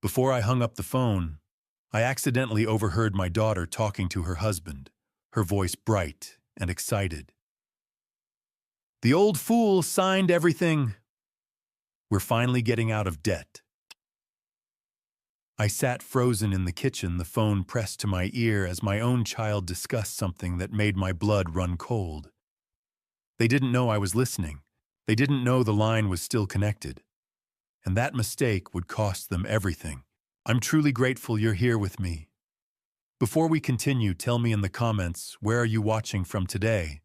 Before I hung up the phone, I accidentally overheard my daughter talking to her husband, her voice bright and excited. "The old fool signed everything. We're finally getting out of debt." I sat frozen in the kitchen, the phone pressed to my ear as my own child discussed something that made my blood run cold. They didn't know I was listening. They didn't know the line was still connected. And that mistake would cost them everything. I'm truly grateful you're here with me. Before we continue, tell me in the comments, where are you watching from today?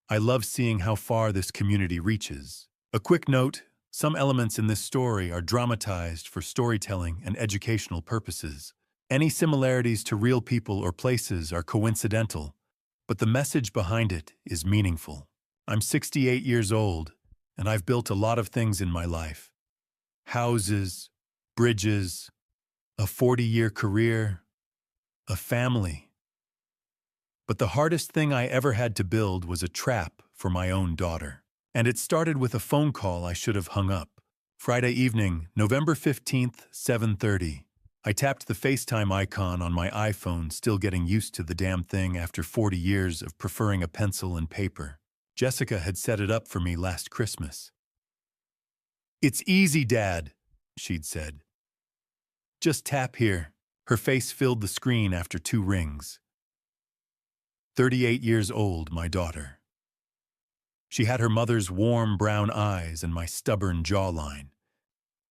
I love seeing how far this community reaches. A quick note, some elements in this story are dramatized for storytelling and educational purposes. Any similarities to real people or places are coincidental, but the message behind it is meaningful. I'm 68 years old, and I've built a lot of things in my life. Houses, bridges, a 40-year career, a family. But the hardest thing I ever had to build was a trap for my own daughter. And it started with a phone call I should have hung up. Friday evening, November 15th, 7:30. I tapped the FaceTime icon on my iPhone, still getting used to the damn thing after 40 years of preferring a pencil and paper. Jessica had set it up for me last Christmas. "It's easy, Dad," she'd said. "Just tap here." Her face filled the screen after 2 rings. 38 years old, my daughter. She had her mother's warm brown eyes and my stubborn jawline.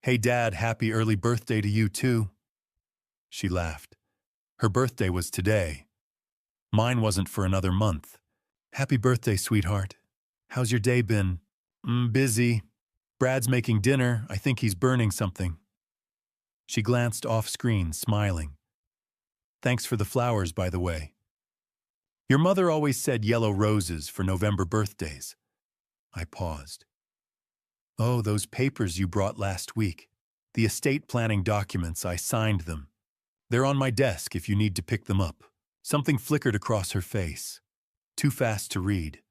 "Hey, Dad, happy early birthday to you, too." She laughed. Her birthday was today. Mine wasn't for another month. "Happy birthday, sweetheart. How's your day been?" Busy. Brad's making dinner. I think he's burning something." She glanced off-screen, smiling. "Thanks for the flowers, by the way. Your mother always said yellow roses for November birthdays." I paused. "Oh, those papers you brought last week. The estate planning documents, I signed them. They're on my desk if you need to pick them up." Something flickered across her face. Too fast to read.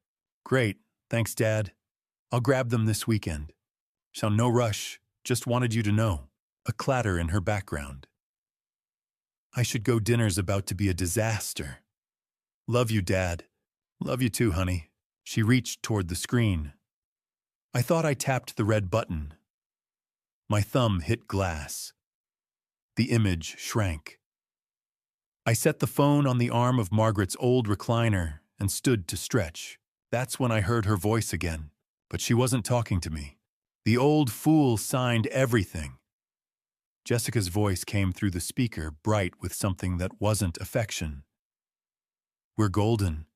"Great, thanks, Dad. I'll grab them this weekend." "So no rush, just wanted you to know." A clatter in her background. "I should go, dinner's about to be a disaster." "Love you, Dad." "Love you too, honey." She reached toward the screen. I thought I tapped the red button. My thumb hit glass. The image shrank. I set the phone on the arm of Margaret's old recliner and stood to stretch. That's when I heard her voice again, but she wasn't talking to me. "The old fool signed everything." Jessica's voice came through the speaker, bright with something that wasn't affection. "We're golden.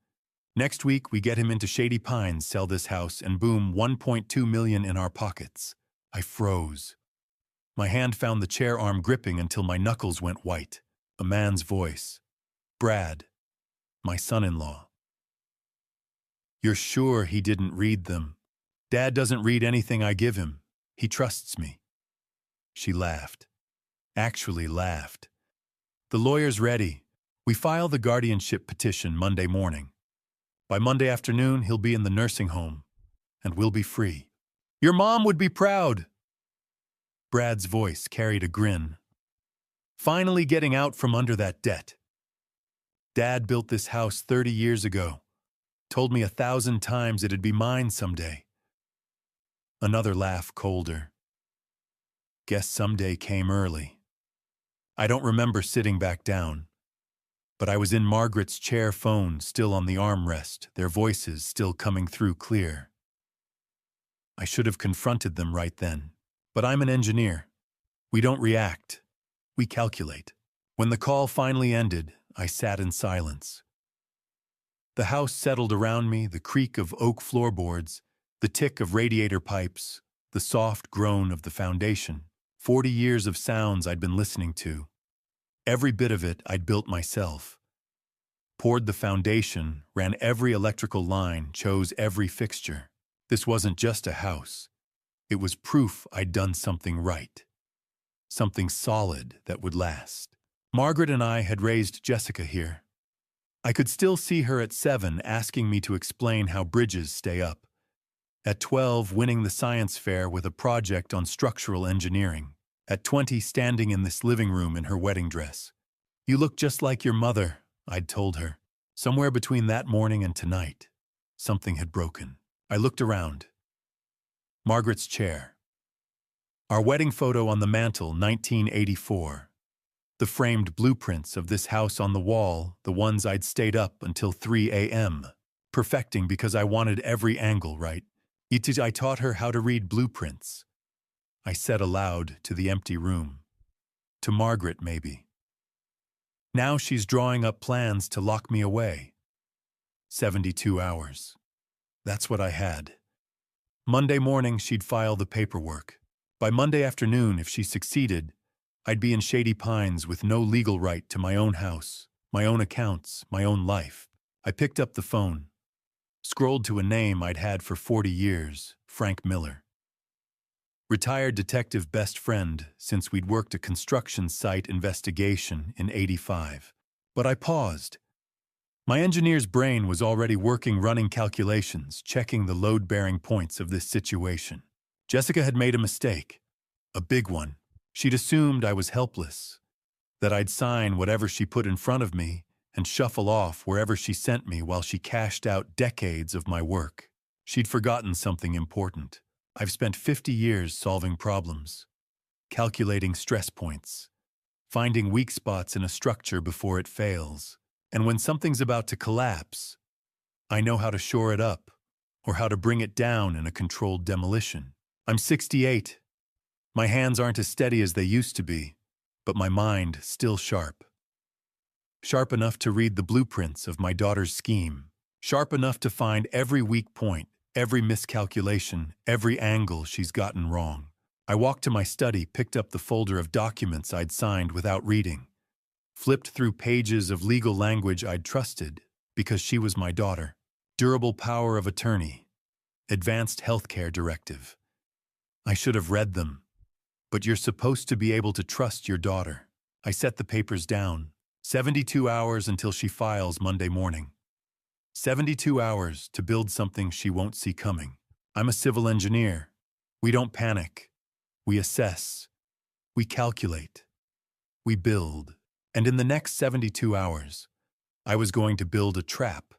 Next week we get him into Shady Pines, sell this house, and boom, 1.2 million in our pockets." I froze. My hand found the chair arm gripping until my knuckles went white. A man's voice. "Brad, my son-in-law." "You're sure he didn't read them?" "Dad doesn't read anything I give him. He trusts me." She laughed. Actually laughed. "The lawyer's ready. We file the guardianship petition Monday morning. By Monday afternoon, he'll be in the nursing home, and we'll be free. Your mom would be proud." Brad's voice carried a grin. "Finally getting out from under that debt. Dad built this house 30 years ago. Told me 1,000 times it'd be mine someday." Another laugh, colder. Guess someday came early. I don't remember sitting back down, but I was in Margaret's chair, phone still on the armrest, their voices still coming through clear. I should have confronted them right then, but I'm an engineer. We don't react, we calculate. When the call finally ended, I sat in silence. The house settled around me, the creak of oak floorboards, the tick of radiator pipes, the soft groan of the foundation. 40 years of sounds I'd been listening to. Every bit of it I'd built myself. Poured the foundation, ran every electrical line, chose every fixture. This wasn't just a house. It was proof I'd done something right. Something solid that would last. Margaret and I had raised Jessica here. I could still see her at 7 asking me to explain how bridges stay up. At 12 winning the science fair with a project on structural engineering. At 20, standing in this living room in her wedding dress. "You look just like your mother," I'd told her. Somewhere between that morning and tonight, something had broken. I looked around. Margaret's chair. Our wedding photo on the mantel, 1984. The framed blueprints of this house on the wall, the ones I'd stayed up until 3 a.m., perfecting because I wanted every angle right. I taught her how to read blueprints. I said aloud to the empty room. To Margaret, maybe. Now she's drawing up plans to lock me away. 72 hours. That's what I had. Monday morning, she'd file the paperwork. By Monday afternoon, if she succeeded, I'd be in Shady Pines with no legal right to my own house, my own accounts, my own life. I picked up the phone, scrolled to a name I'd had for 40 years, Frank Miller. Retired detective best friend since we'd worked a construction site investigation in '85. But I paused. My engineer's brain was already working running calculations, checking the load-bearing points of this situation. Jessica had made a mistake, a big one. She'd assumed I was helpless, that I'd sign whatever she put in front of me and shuffle off wherever she sent me while she cashed out decades of my work. She'd forgotten something important. I've spent 50 years solving problems, calculating stress points, finding weak spots in a structure before it fails. And when something's about to collapse, I know how to shore it up or how to bring it down in a controlled demolition. I'm 68. My hands aren't as steady as they used to be, but my mind still sharp. Sharp enough to read the blueprints of my daughter's scheme. Sharp enough to find every weak point, every miscalculation, every angle she's gotten wrong. I walked to my study, picked up the folder of documents I'd signed without reading, flipped through pages of legal language I'd trusted because she was my daughter. Durable power of attorney. Advanced healthcare directive. I should have read them. But you're supposed to be able to trust your daughter. I set the papers down. 72 hours until she files Monday morning. 72 hours to build something she won't see coming. I'm a civil engineer. We don't panic. We assess. We calculate. We build. And in the next 72 hours, I was going to build a trap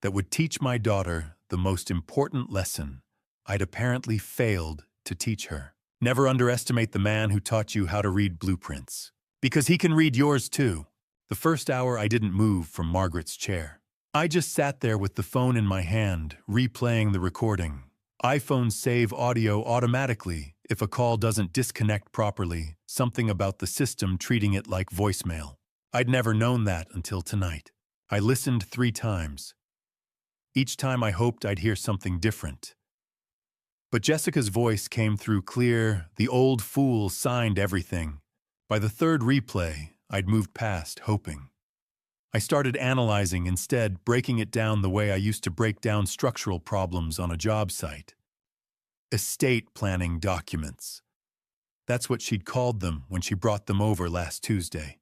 that would teach my daughter the most important lesson I'd apparently failed to teach her. Never underestimate the man who taught you how to read blueprints, because he can read yours too. The first hour I didn't move from Margaret's chair. I just sat there with the phone in my hand, replaying the recording. iPhones save audio automatically if a call doesn't disconnect properly, something about the system treating it like voicemail. I'd never known that until tonight. I listened 3 times. Each time I hoped I'd hear something different. But Jessica's voice came through clear. The old fool signed everything. By the 3rd replay, I'd moved past hoping. I started analyzing instead, breaking it down the way I used to break down structural problems on a job site. Estate planning documents. That's what she'd called them when she brought them over last Tuesday.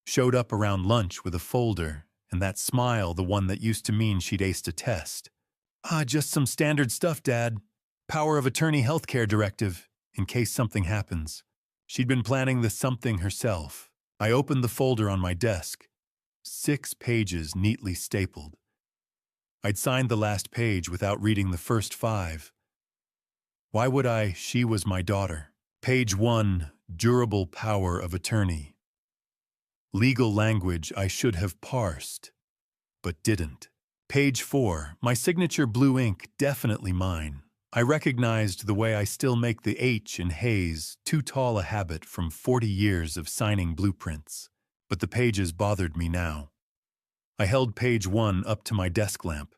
Showed up around lunch with a folder, and that smile, the one that used to mean she'd aced a test. Just some standard stuff, Dad. Power of attorney healthcare directive, in case something happens. She'd been planning the something herself. I opened the folder on my desk. 6 pages neatly stapled. I'd signed the last page without reading the first 5. Why would I? She was my daughter. Page 1, durable power of attorney. Legal language I should have parsed, but didn't. Page 4, my signature blue ink, definitely mine. I recognized the way I still make the H in Hayes, too tall a habit from 40 years of signing blueprints. But the pages bothered me now. I held page 1 up to my desk lamp.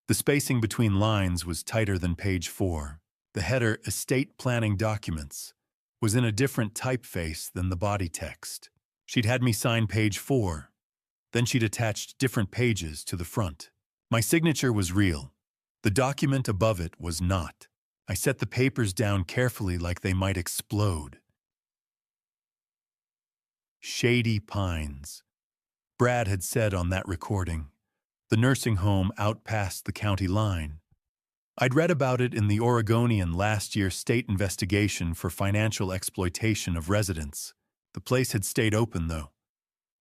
The spacing between lines was tighter than page 4. The header, estate planning documents, was in a different typeface than the body text. She'd had me sign page 4. Then she'd attached different pages to the front. My signature was real. The document above it was not. I set the papers down carefully like they might explode. Shady Pines. Brad had said on that recording. The nursing home out past the county line. I'd read about it in the Oregonian last year's state investigation for financial exploitation of residents. The place had stayed open, though.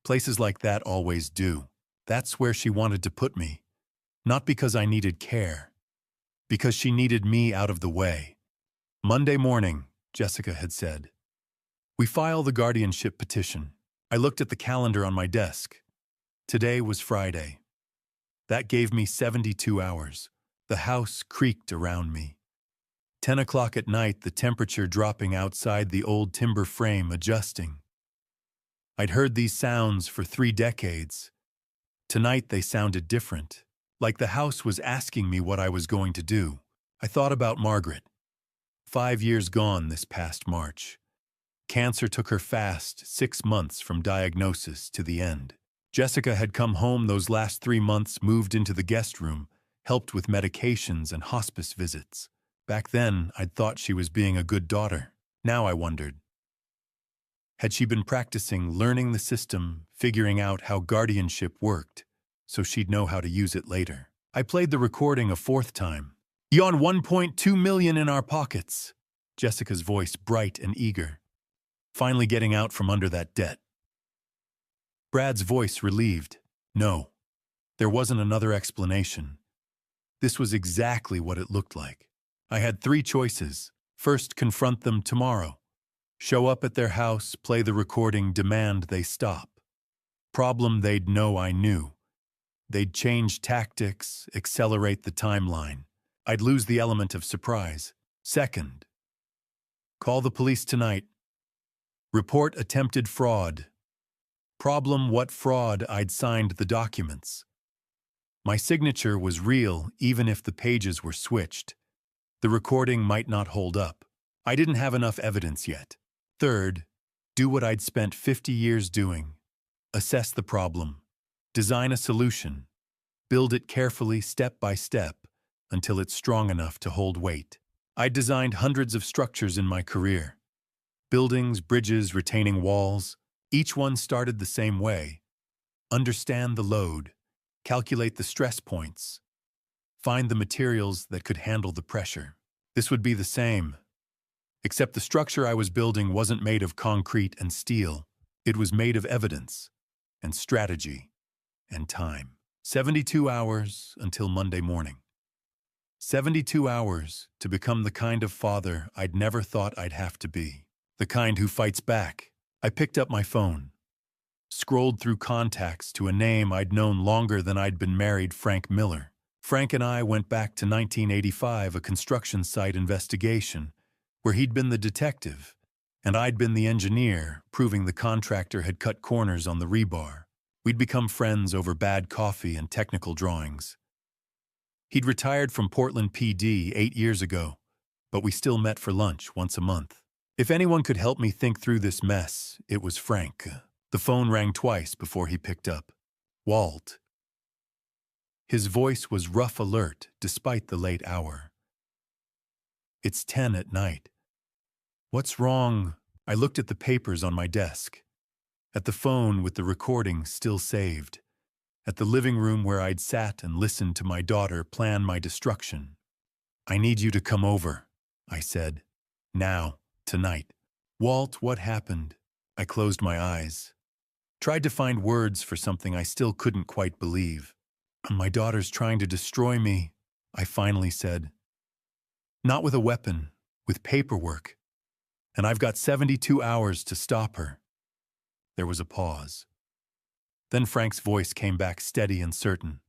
Places like that always do. That's where she wanted to put me. Not because I needed care. Because she needed me out of the way. Monday morning, Jessica had said. We file the guardianship petition. I looked at the calendar on my desk. Today was Friday. That gave me 72 hours. The house creaked around me. 10 o'clock at night, the temperature dropping outside the old timber frame adjusting. I'd heard these sounds for 3 decades. Tonight they sounded different, like the house was asking me what I was going to do. I thought about Margaret. 5 years gone this past March. Cancer took her fast, 6 months from diagnosis to the end. Jessica had come home those last 3 months, moved into the guest room, helped with medications and hospice visits. Back then, I'd thought she was being a good daughter. Now I wondered. Had she been practicing, learning the system, figuring out how guardianship worked, so she'd know how to use it later? I played the recording a 4th time. "Yon 1.2 million in our pockets," Jessica's voice bright and eager. Finally getting out from under that debt. Brad's voice relieved. No, there wasn't another explanation. This was exactly what it looked like. I had 3 choices. First, confront them tomorrow. Show up at their house, play the recording, demand they stop. Problem, they'd know I knew. They'd change tactics, accelerate the timeline. I'd lose the element of surprise. Second, call the police tonight. Report attempted fraud. Problem, what fraud? I'd signed the documents. My signature was real, even if the pages were switched. The recording might not hold up. I didn't have enough evidence yet. Third, do what I'd spent 50 years doing. Assess the problem. Design a solution. Build it carefully, step by step, until it's strong enough to hold weight. I'd designed hundreds of structures in my career. Buildings, bridges, retaining walls. Each one started the same way. Understand the load. Calculate the stress points. Find the materials that could handle the pressure. This would be the same. Except the structure I was building wasn't made of concrete and steel. It was made of evidence and strategy and time. 72 hours until Monday morning. 72 hours to become the kind of father I'd never thought I'd have to be. The kind who fights back. I picked up my phone. Scrolled through contacts to a name I'd known longer than I'd been married, Frank Miller. Frank and I went back to 1985, a construction site investigation, where he'd been the detective, and I'd been the engineer, proving the contractor had cut corners on the rebar. We'd become friends over bad coffee and technical drawings. He'd retired from Portland PD 8 years ago, but we still met for lunch once a month. If anyone could help me think through this mess, it was Frank. The phone rang twice before he picked up. Walt. His voice was rough alert despite the late hour. It's 10 at night. What's wrong? I looked at the papers on my desk. At the phone with the recording still saved. At the living room where I'd sat and listened to my daughter plan my destruction. I need you to come over, I said. Now, tonight. Walt, what happened? I closed my eyes. Tried to find words for something I still couldn't quite believe. My daughter's trying to destroy me, I finally said. Not with a weapon, with paperwork. And I've got 72 hours to stop her. There was a pause. Then Frank's voice came back steady and certain.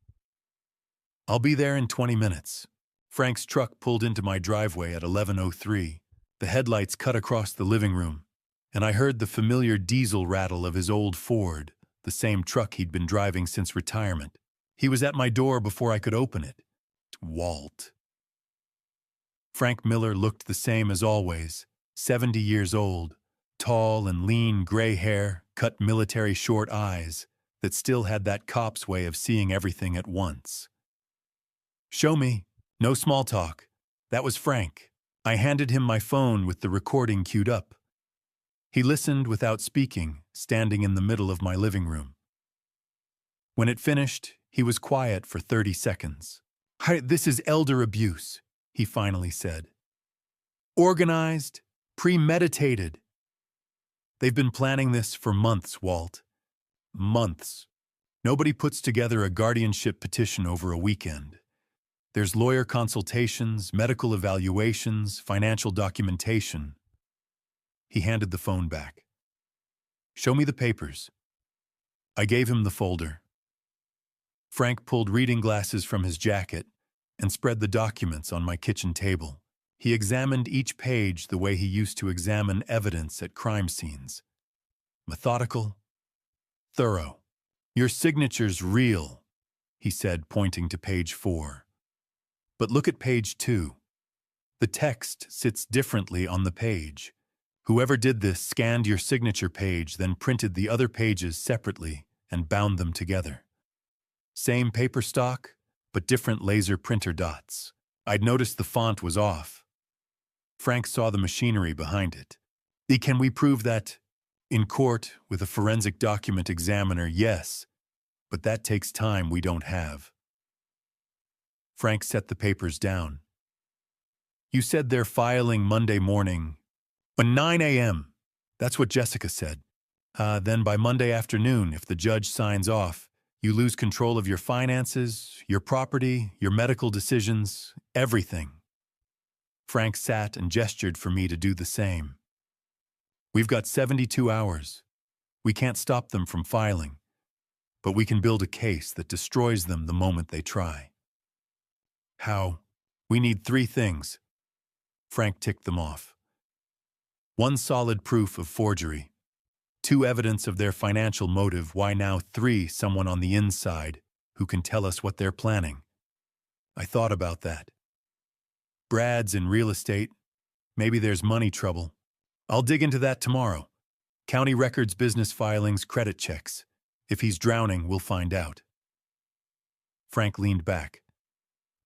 I'll be there in 20 minutes. Frank's truck pulled into my driveway at 11:03. The headlights cut across the living room, and I heard the familiar diesel rattle of his old Ford, the same truck he'd been driving since retirement. He was at my door before I could open it. Walt. Frank Miller looked the same as always, 70 years old, tall and lean, gray hair, cut military short eyes that still had that cop's way of seeing everything at once. Show me. No small talk. That was Frank. I handed him my phone with the recording queued up. He listened without speaking, standing in the middle of my living room. When it finished, he was quiet for 30 seconds. This is elder abuse. he finally said. Organized, premeditated. They've been planning this for months, Walt. Months. Nobody puts together a guardianship petition over a weekend. There's lawyer consultations, medical evaluations, financial documentation. He handed the phone back. Show me the papers. I gave him the folder. Frank pulled reading glasses from his jacket and spread the documents on my kitchen table. He examined each page the way he used to examine evidence at crime scenes. Methodical, thorough. Your signature's real, he said, pointing to page 4. But look at page 2. The text sits differently on the page. Whoever did this scanned your signature page, then printed the other pages separately and bound them together. Same paper stock, but different laser printer dots. I'd noticed the font was off. Frank saw the machinery behind it. Can we prove that? In court, with a forensic document examiner, yes, but that takes time we don't have. Frank set the papers down. You said they're filing Monday morning. But 9 a.m. That's what Jessica said. Then by Monday afternoon, if the judge signs off, you lose control of your finances, your property, your medical decisions, everything. Frank sat and gestured for me to do the same. We've got 72 hours. We can't stop them from filing, but we can build a case that destroys them the moment they try. How? We need 3 things. Frank ticked them off. 1 solid proof of forgery. 2 evidence of their financial motive. Why now 3 someone on the inside who can tell us what they're planning. I thought about that. Brad's in real estate. Maybe there's money trouble. I'll dig into that tomorrow. County records, business filings, credit checks. If he's drowning, we'll find out. Frank leaned back.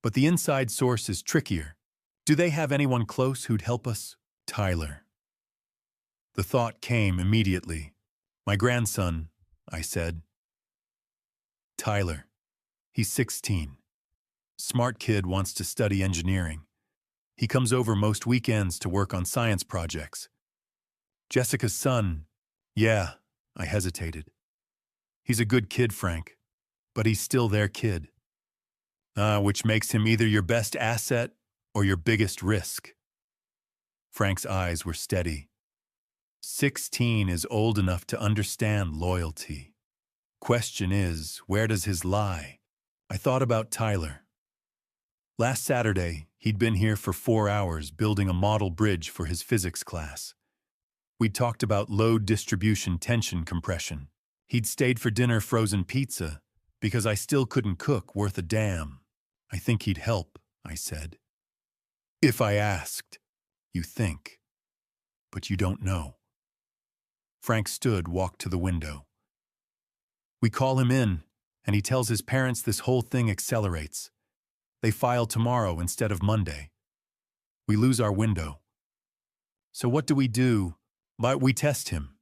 But the inside source is trickier. Do they have anyone close who'd help us? Tyler. The thought came immediately. My grandson, I said. Tyler. He's 16. Smart kid, wants to study engineering. He comes over most weekends to work on science projects. Jessica's son. Yeah, I hesitated. He's a good kid, Frank, but he's still their kid. Which makes him either your best asset or your biggest risk. Frank's eyes were steady. 16 is old enough to understand loyalty. Question is, where does his lie? I thought about Tyler. Last Saturday, he'd been here for 4 hours building a model bridge for his physics class. We'd talked about load distribution tension compression. He'd stayed for dinner frozen pizza because I still couldn't cook worth a damn. I think he'd help, I said. If I asked, you think. But you don't know. Frank stood, walked to the window. We call him in, and he tells his parents this whole thing accelerates. They file tomorrow instead of Monday. We lose our window. So what do? We test him.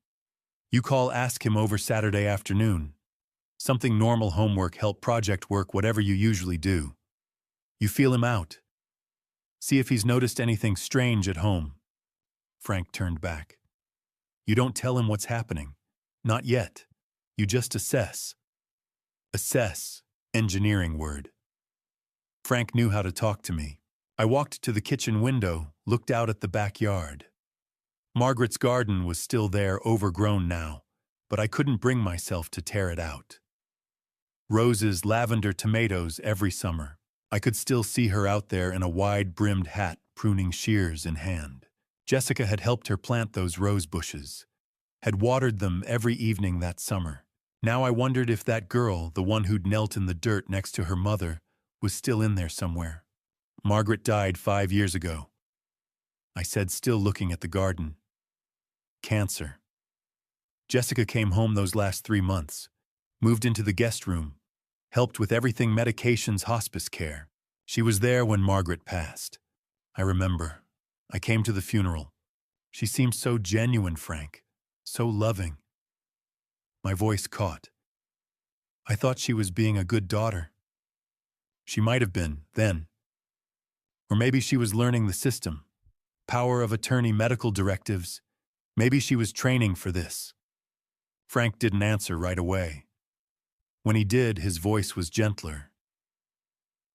You call, ask him over Saturday afternoon. Something normal, homework, help, project work, whatever you usually do. You feel him out. See if he's noticed anything strange at home. Frank turned back. You don't tell him what's happening. Not yet. You just assess. Assess, engineering word. Frank knew how to talk to me. I walked to the kitchen window, looked out at the backyard. Margaret's garden was still there, overgrown now, but I couldn't bring myself to tear it out. Roses, lavender, tomatoes every summer. I could still see her out there in a wide-brimmed hat, pruning shears in hand. Jessica had helped her plant those rose bushes, had watered them every evening that summer. Now I wondered if that girl, the one who'd knelt in the dirt next to her mother, was still in there somewhere. Margaret died 5 years ago, I said, still looking at the garden. Cancer. Jessica came home those last 3 months, moved into the guest room, helped with everything, medications, hospice care. She was there when Margaret passed. I remember. I came to the funeral. She seemed so genuine, Frank, so loving. My voice caught. I thought she was being a good daughter. She might have been, then. Or maybe she was learning the system. Power of attorney medical directives. Maybe she was training for this. Frank didn't answer right away. When he did, his voice was gentler.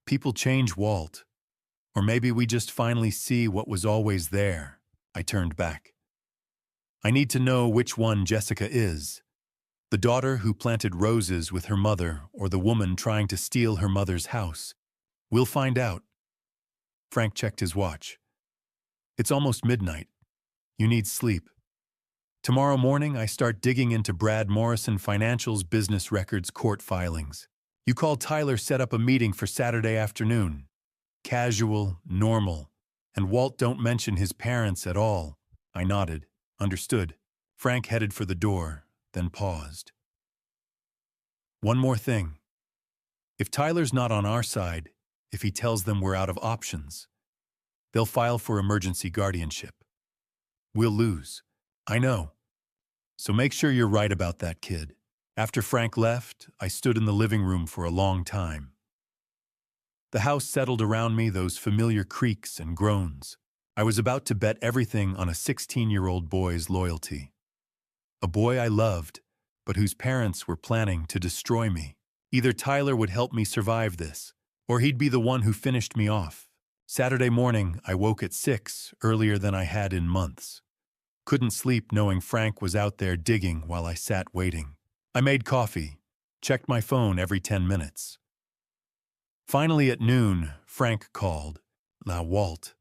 People change, Walt. Or maybe we just finally see what was always there. I turned back. I need to know which one Jessica is. The daughter who planted roses with her mother, or the woman trying to steal her mother's house. We'll find out. Frank checked his watch. It's almost midnight. You need sleep. Tomorrow morning, I start digging into Brad Morrison Financial's business records court filings. You called Tyler, set up a meeting for Saturday afternoon. Casual, normal. And Walt, don't mention his parents at all. I nodded. Understood. Frank headed for the door, then paused. One more thing. If Tyler's not on our side, if he tells them we're out of options, they'll file for emergency guardianship. We'll lose. I know. So make sure you're right about that, kid. After Frank left, I stood in the living room for a long time. The house settled around me, those familiar creaks and groans. I was about to bet everything on a 16-year-old boy's loyalty. A boy I loved, but whose parents were planning to destroy me. Either Tyler would help me survive this, or he'd be the one who finished me off. Saturday morning, I woke at 6, earlier than I had in months. Couldn't sleep knowing Frank was out there digging while I sat waiting. I made coffee, checked my phone every 10 minutes. Finally at noon, Frank called. Now, Walt,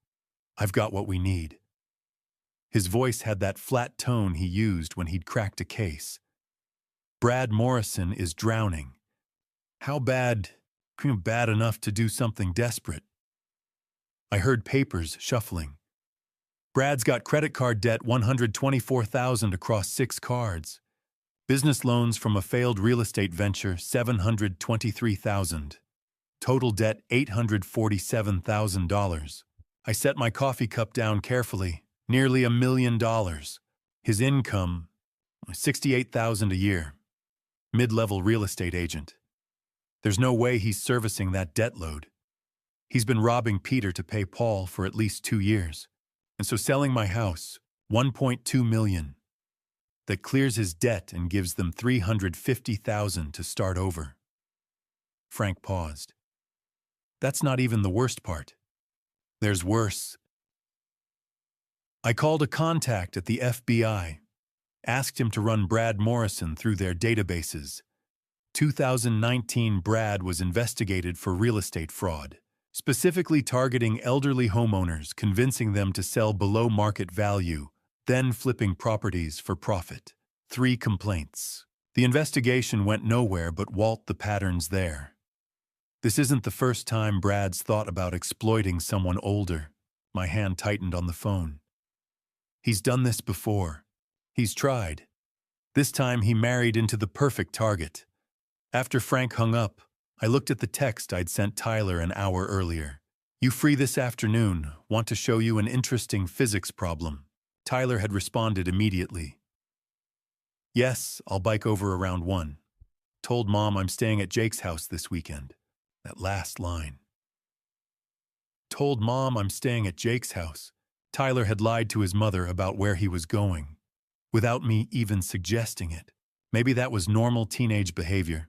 I've got what we need. His voice had that flat tone he used when he'd cracked a case. Brad Morrison is drowning. How bad? Bad enough to do something desperate. I heard papers shuffling. Brad's got credit card debt, $124,000 across 6 cards. Business loans from a failed real estate venture, $723,000. Total debt, $847,000. I set my coffee cup down carefully. Nearly $1 million. His income, $68,000 a year. Mid-level real estate agent. There's no way he's servicing that debt load. He's been robbing Peter to pay Paul for at least 2 years. And so selling my house, $1.2 million. That clears his debt and gives them $350,000 to start over. Frank paused. That's not even the worst part. There's worse. I called a contact at the FBI, asked him to run Brad Morrison through their databases. 2019, Brad was investigated for real estate fraud, specifically targeting elderly homeowners, convincing them to sell below market value, then flipping properties for profit. 3 complaints. The investigation went nowhere, but Walt, the pattern's there. This isn't the first time Brad's thought about exploiting someone older. My hand tightened on the phone. He's done this before. He's tried. This time he married into the perfect target. After Frank hung up, I looked at the text I'd sent Tyler an hour earlier. You free this afternoon? Want to show you an interesting physics problem. Tyler had responded immediately. Yes, I'll bike over around 1. Told Mom I'm staying at Jake's house this weekend. That last line. Told Mom I'm staying at Jake's house. Tyler had lied to his mother about where he was going, without me even suggesting it. Maybe that was normal teenage behavior.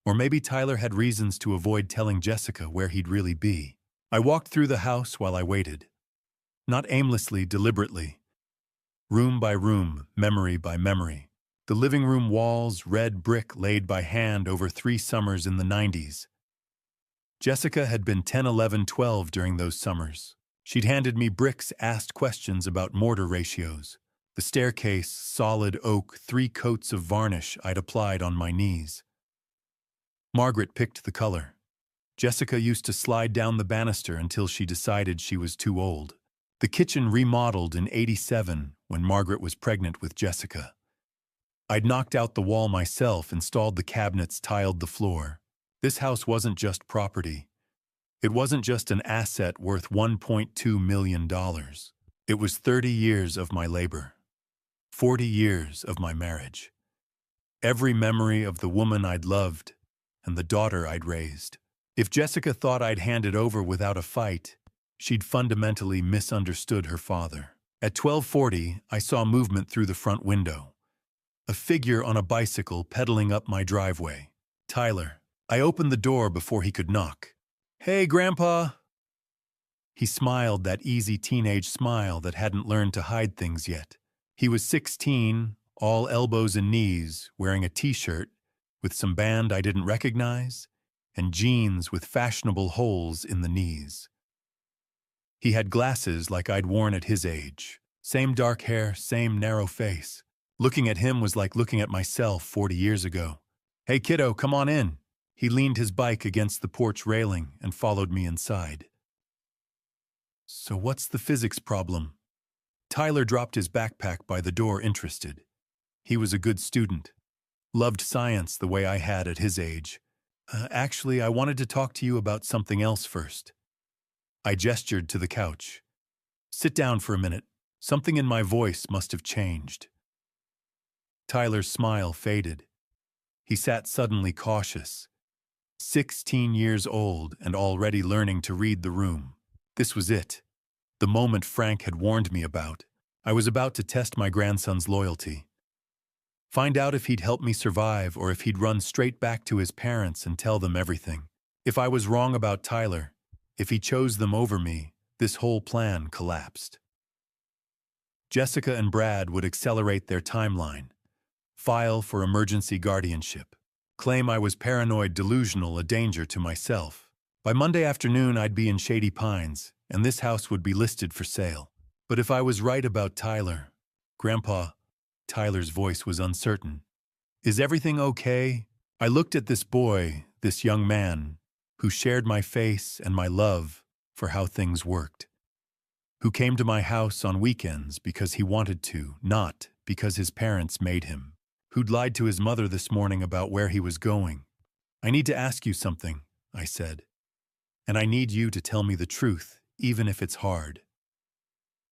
Or maybe Tyler had reasons to avoid telling Jessica where he'd really be. I walked through the house while I waited. Not aimlessly, deliberately. Room by room, memory by memory. The living room walls, red brick laid by hand over 3 summers in the 90s. Jessica had been 10, 11, 12 during those summers. She'd handed me bricks, asked questions about mortar ratios. The staircase, solid oak, 3 coats of varnish I'd applied on my knees. Margaret picked the color. Jessica used to slide down the banister until she decided she was too old. The kitchen remodeled in '87 when Margaret was pregnant with Jessica. I'd knocked out the wall myself, installed the cabinets, tiled the floor. This house wasn't just property. It wasn't just an asset worth $1.2 million. It was 30 years of my labor. 40 years of my marriage. Every memory of the woman I'd loved and the daughter I'd raised. If Jessica thought I'd hand it over without a fight, She'd fundamentally misunderstood her father. At 12:40, I saw movement through the front window. A figure on a bicycle pedaling up my driveway. Tyler. I opened the door before he could knock. "Hey, Grandpa!" He smiled, that easy teenage smile that hadn't learned to hide things yet. He was 16, all elbows and knees, wearing a t-shirt with some band I didn't recognize, and jeans with fashionable holes in the knees. He had glasses like I'd worn at his age. Same dark hair, same narrow face. Looking at him was like looking at myself 40 years ago. "Hey, kiddo, come on in." He leaned his bike against the porch railing and followed me inside. "So what's the physics problem?" Tyler dropped his backpack by the door, interested. He was a good student. Loved science the way I had at his age. Actually, I wanted to talk to you about something else first." I gestured to the couch. "Sit down for a minute. Something in my voice must have changed." Tyler's smile faded. He sat suddenly cautious. 16 years old and already learning to read the room. This was it. The moment Frank had warned me about. I was about to test my grandson's loyalty. Find out if he'd help me survive or if he'd run straight back to his parents and tell them everything. If I was wrong about Tyler, if he chose them over me, this whole plan collapsed. Jessica and Brad would accelerate their timeline. File for emergency guardianship. Claim I was paranoid, delusional, a danger to myself. By Monday afternoon, I'd be in Shady Pines, and this house would be listed for sale. But if I was right about Tyler, Grandpa, Tyler's voice was uncertain. "Is everything okay?" I looked at this boy, this young man, who shared my face and my love for how things worked. Who came to my house on weekends because he wanted to, not because his parents made him. Who'd lied to his mother this morning about where he was going. "I need to ask you something," I said. "And I need you to tell me the truth, even if it's hard."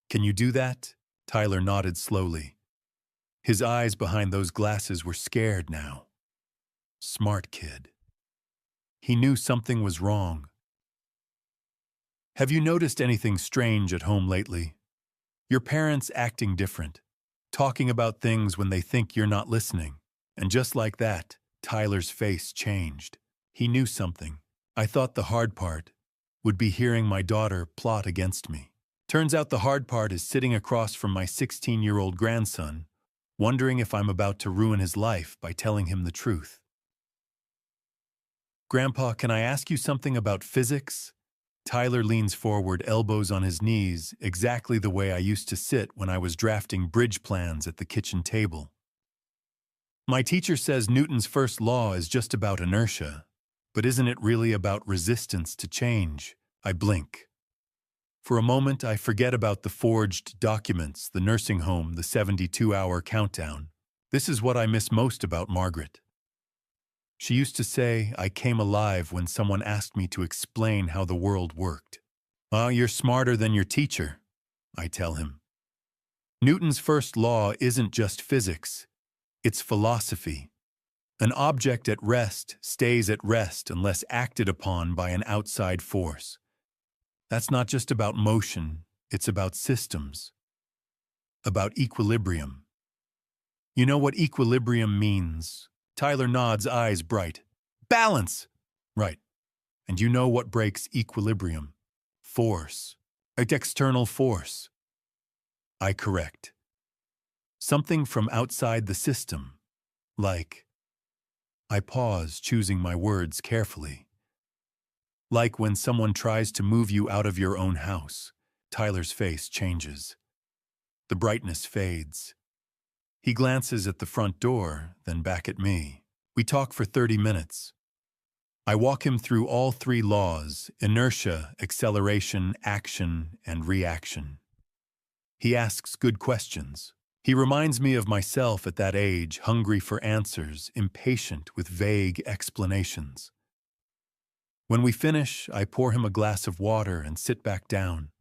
"Can you do that?" Tyler nodded slowly. His eyes behind those glasses were scared now. Smart kid. He knew something was wrong. "Have you noticed anything strange at home lately? Your parents acting different, talking about things when they think you're not listening." And just like that, Tyler's face changed. He knew something. I thought the hard part would be hearing my daughter plot against me. Turns out the hard part is sitting across from my 16-year-old grandson, wondering if I'm about to ruin his life by telling him the truth. "Grandpa, can I ask you something about physics?" Tyler leans forward, elbows on his knees, exactly the way I used to sit when I was drafting bridge plans at the kitchen table. "My teacher says Newton's first law is just about inertia, but isn't it really about resistance to change?" I blink. For a moment, I forget about the forged documents, the nursing home, the 72-hour countdown. This is what I miss most about Margaret. She used to say I came alive when someone asked me to explain how the world worked. "Oh, you're smarter than your teacher," I tell him. Newton's first law isn't just physics. It's philosophy. An object at rest stays at rest unless acted upon by an outside force. That's not just about motion, it's about systems. About equilibrium. "You know what equilibrium means?" Tyler nods, eyes bright. "Balance!" "Right. And you know what breaks equilibrium?" "Force. External force." I correct. Something from outside the system. Like. I pause, choosing my words carefully. Like when someone tries to move you out of your own house. Tyler's face changes. The brightness fades. He glances at the front door, then back at me. We talk for 30 minutes. I walk him through all 3 laws: inertia, acceleration, action, and reaction. He asks good questions. He reminds me of myself at that age, hungry for answers, impatient with vague explanations. When we finish, I pour him a glass of water and sit back down.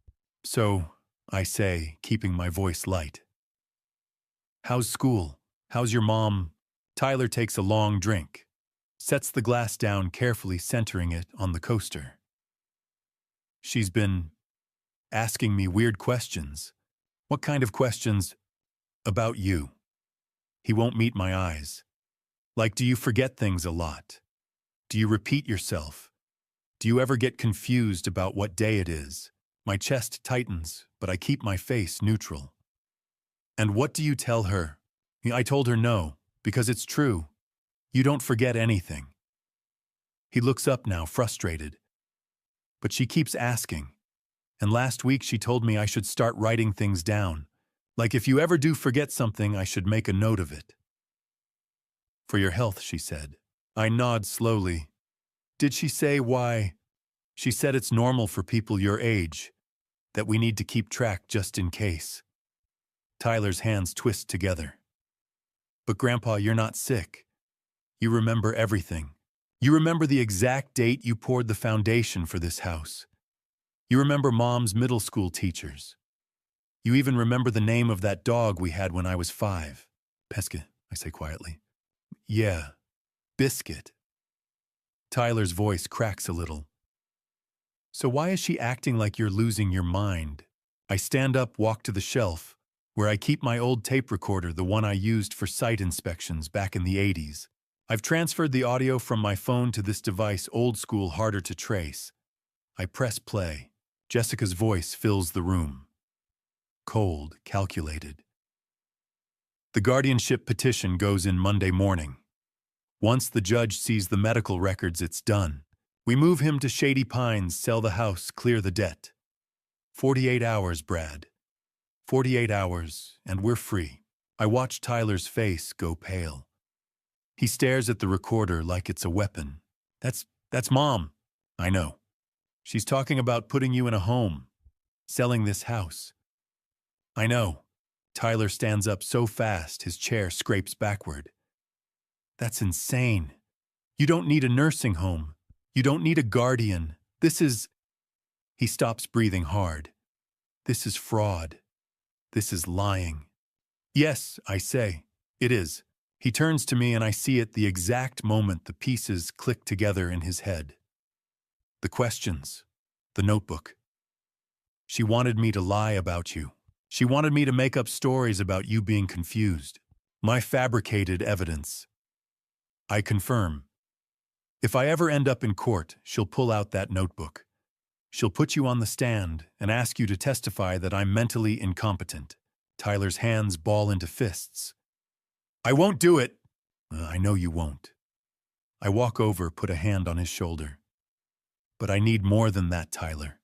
"So," I say, keeping my voice light. "How's school? How's your mom?" Tyler takes a long drink, sets the glass down carefully, centering it on the coaster. "She's been asking me weird questions. What kind of questions? About you. He won't meet my eyes. Like, do you forget things a lot? Do you repeat yourself? Do you ever get confused about what day it is? My chest tightens, but I keep my face neutral. And what do you tell her? I told her no, because it's true. You don't forget anything. He looks up now, frustrated. But she keeps asking. And last week she told me I should start writing things down. Like if you ever do forget something, I should make a note of it. For your health, she said. I nod slowly. Did she say why? She said it's normal for people your age, that we need to keep track just in case. Tyler's hands twist together. But Grandpa, you're not sick. You remember everything. You remember the exact date you poured the foundation for this house. You remember Mom's middle school teachers. You even remember the name of that dog we had when I was 5. Pesca, I say quietly. Yeah, Biscuit. Tyler's voice cracks a little. So why is she acting like you're losing your mind? I stand up, walk to the shelf, where I keep my old tape recorder, the one I used for site inspections back in the 80s. I've transferred the audio from my phone to this device, old school, harder to trace. I press play. Jessica's voice fills the room. Cold, calculated. The guardianship petition goes in Monday morning. Once the judge sees the medical records, it's done. We move him to Shady Pines, sell the house, clear the debt. 48 hours, Brad. 48 hours, and we're free. I watch Tyler's face go pale. He stares at the recorder like it's a weapon. That's Mom. I know. She's talking about putting you in a home, selling this house. I know. Tyler stands up so fast his chair scrapes backward. That's insane. You don't need a nursing home. You don't need a guardian. This is... He stops breathing hard. This is fraud. This is lying. Yes, I say. It is. He turns to me and I see at the exact moment the pieces click together in his head. The questions. The notebook. She wanted me to lie about you. She wanted me to make up stories about you being confused. My fabricated evidence. I confirm. If I ever end up in court, she'll pull out that notebook. She'll put you on the stand and ask you to testify that I'm mentally incompetent. Tyler's hands ball into fists. I won't do it. I know you won't. I walk over, put a hand on his shoulder. But I need more than that, Tyler.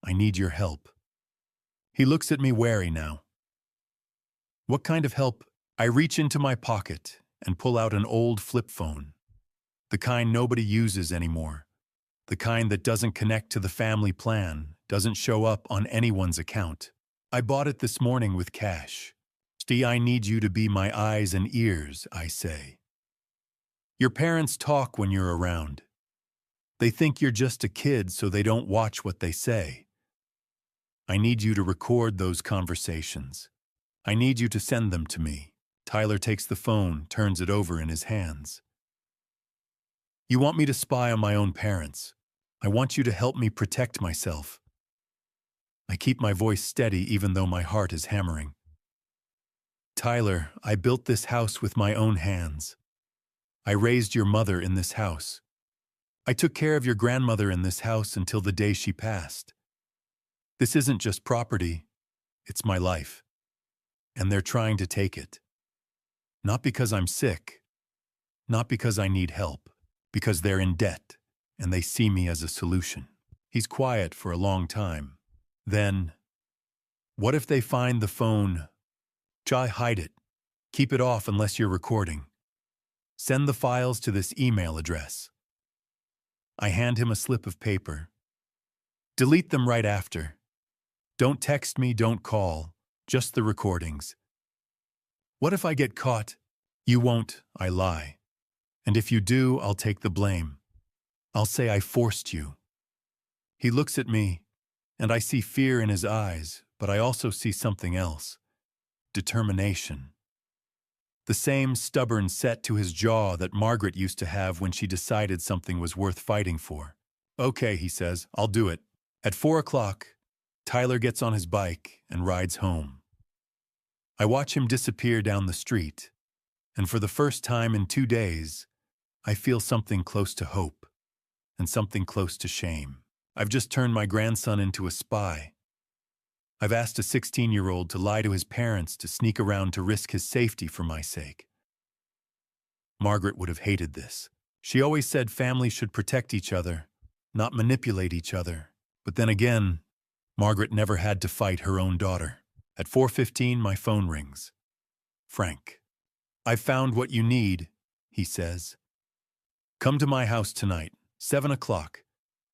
I need your help. He looks at me wary now. What kind of help? I reach into my pocket and pull out an old flip phone. The kind nobody uses anymore. The kind that doesn't connect to the family plan, doesn't show up on anyone's account. I bought it this morning with cash. Steve, I need you to be my eyes and ears, I say. Your parents talk when you're around. They think you're just a kid, so they don't watch what they say. I need you to record those conversations. I need you to send them to me. Tyler takes the phone, turns it over in his hands. You want me to spy on my own parents. I want you to help me protect myself. I keep my voice steady even though my heart is hammering. Tyler, I built this house with my own hands. I raised your mother in this house. I took care of your grandmother in this house until the day she passed. This isn't just property, it's my life. And they're trying to take it. Not because I'm sick, not because I need help, because they're in debt and they see me as a solution. He's quiet for a long time. Then, what if they find the phone? Jai, hide it. Keep it off unless you're recording. Send the files to this email address. I hand him a slip of paper. Delete them right after. Don't text me, don't call, just the recordings. What if I get caught? You won't, I lie. And if you do, I'll take the blame. I'll say I forced you. He looks at me, and I see fear in his eyes, but I also see something else. Determination. The same stubborn set to his jaw that Margaret used to have when she decided something was worth fighting for. Okay, he says, I'll do it. At 4 o'clock, Tyler gets on his bike and rides home. I watch him disappear down the street, and for the first time in 2 days, I feel something close to hope and something close to shame. I've just turned my grandson into a spy. I've asked a 16-year-old to lie to his parents to sneak around to risk his safety for my sake. Margaret would have hated this. She always said families should protect each other, not manipulate each other. But then again, Margaret never had to fight her own daughter. At 4:15, my phone rings. Frank. "I've found what you need," he says. "Come to my house tonight, 7 o'clock,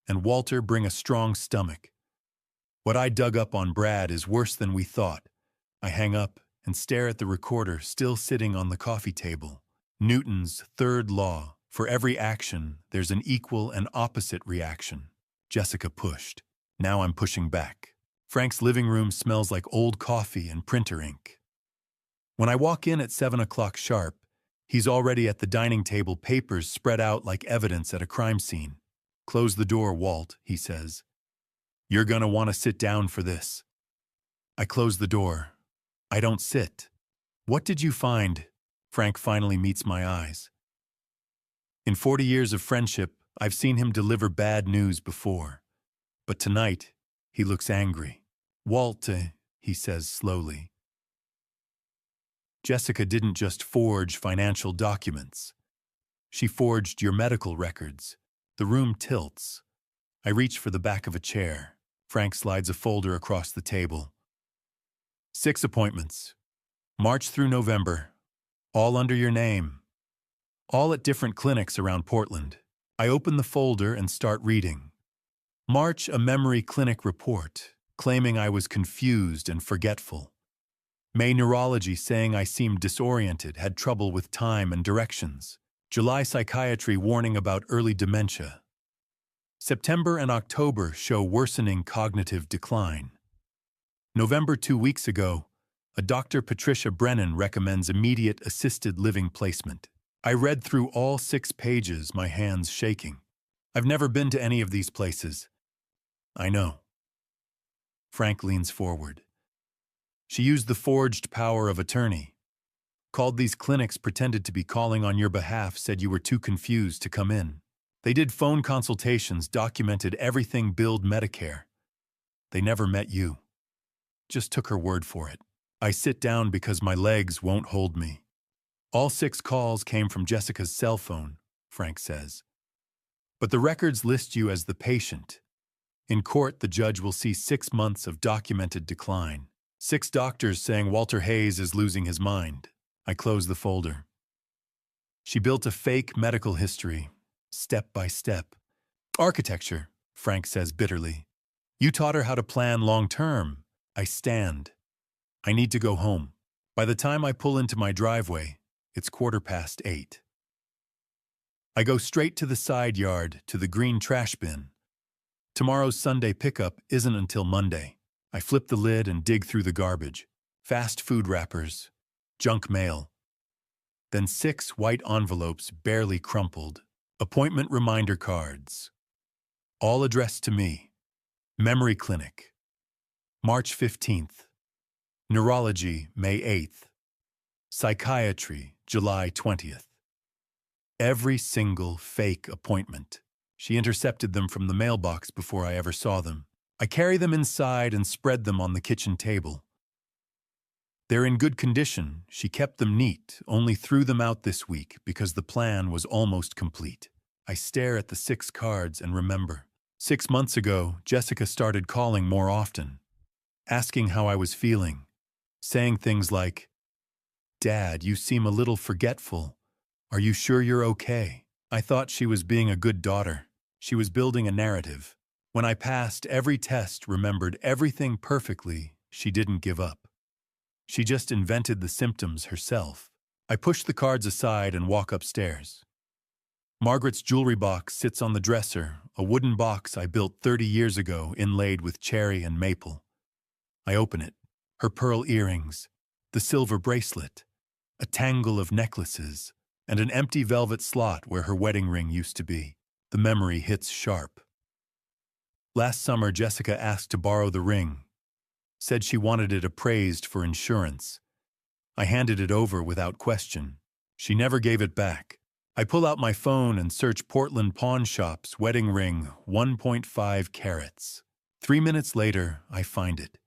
and Walter, bring a strong stomach. What I dug up on Brad is worse than we thought." I hang up and stare at the recorder still sitting on the coffee table. Newton's third law: for every action, there's an equal and opposite reaction. Jessica pushed. Now I'm pushing back. Frank's living room smells like old coffee and printer ink. When I walk in at 7 o'clock sharp, he's already at the dining table, papers spread out like evidence at a crime scene. "Close the door, Walt," he says. "You're gonna want to sit down for this." I close the door. I don't sit. "What did you find?" Frank finally meets my eyes. In 40 years of friendship, I've seen him deliver bad news before. But tonight, he looks angry. "Walt," he says slowly, "Jessica didn't just forge financial documents. She forged your medical records." The room tilts. I reach for the back of a chair. Frank slides a folder across the table. 6 appointments. March through November. All under your name. All at different clinics around Portland. I open the folder and start reading. March, a memory clinic report, claiming I was confused and forgetful. May, neurology, saying I seemed disoriented, had trouble with time and directions. July, psychiatry, warning about early dementia. September and October show worsening cognitive decline. November, 2 weeks ago, a Dr. Patricia Brennan recommends immediate assisted living placement. I read through all 6 pages, my hands shaking. I've never been to any of these places. I know. Frank leans forward. She used the forged power of attorney. Called these clinics, pretended to be calling on your behalf, said you were too confused to come in. They did phone consultations, documented everything, billed Medicare. They never met you. Just took her word for it. I sit down because my legs won't hold me. All 6 calls came from Jessica's cell phone, Frank says. But the records list you as the patient. In court, the judge will see 6 months of documented decline. 6 doctors saying Walter Hayes is losing his mind. I close the folder. She built a fake medical history, step by step. Architecture, Frank says bitterly. You taught her how to plan long term. I stand. I need to go home. By the time I pull into my driveway, it's 8:15. I go straight to the side yard, to the green trash bin. Tomorrow's Sunday pickup isn't until Monday. I flip the lid and dig through the garbage. Fast food wrappers, junk mail. Then 6 white envelopes barely crumpled. Appointment reminder cards. All addressed to me. Memory clinic. March 15th. Neurology, May 8th. Psychiatry, July 20th. Every single fake appointment. She intercepted them from the mailbox before I ever saw them. I carry them inside and spread them on the kitchen table. They're in good condition. She kept them neat, only threw them out this week because the plan was almost complete. I stare at the 6 cards and remember. 6 months ago, Jessica started calling more often, asking how I was feeling, saying things like, "Dad, you seem a little forgetful. Are you sure you're okay?" I thought she was being a good daughter. She was building a narrative. When I passed every test, remembered everything perfectly, she didn't give up. She just invented the symptoms herself. I push the cards aside and walk upstairs. Margaret's jewelry box sits on the dresser, a wooden box I built 30 years ago, inlaid with cherry and maple. I open it. Her pearl earrings, the silver bracelet, a tangle of necklaces, and an empty velvet slot where her wedding ring used to be. The memory hits sharp. Last summer, Jessica asked to borrow the ring, said she wanted it appraised for insurance. I handed it over without question. She never gave it back. I pull out my phone and search Portland pawn shops, wedding ring, 1.5 carats. 3 minutes later, I find it.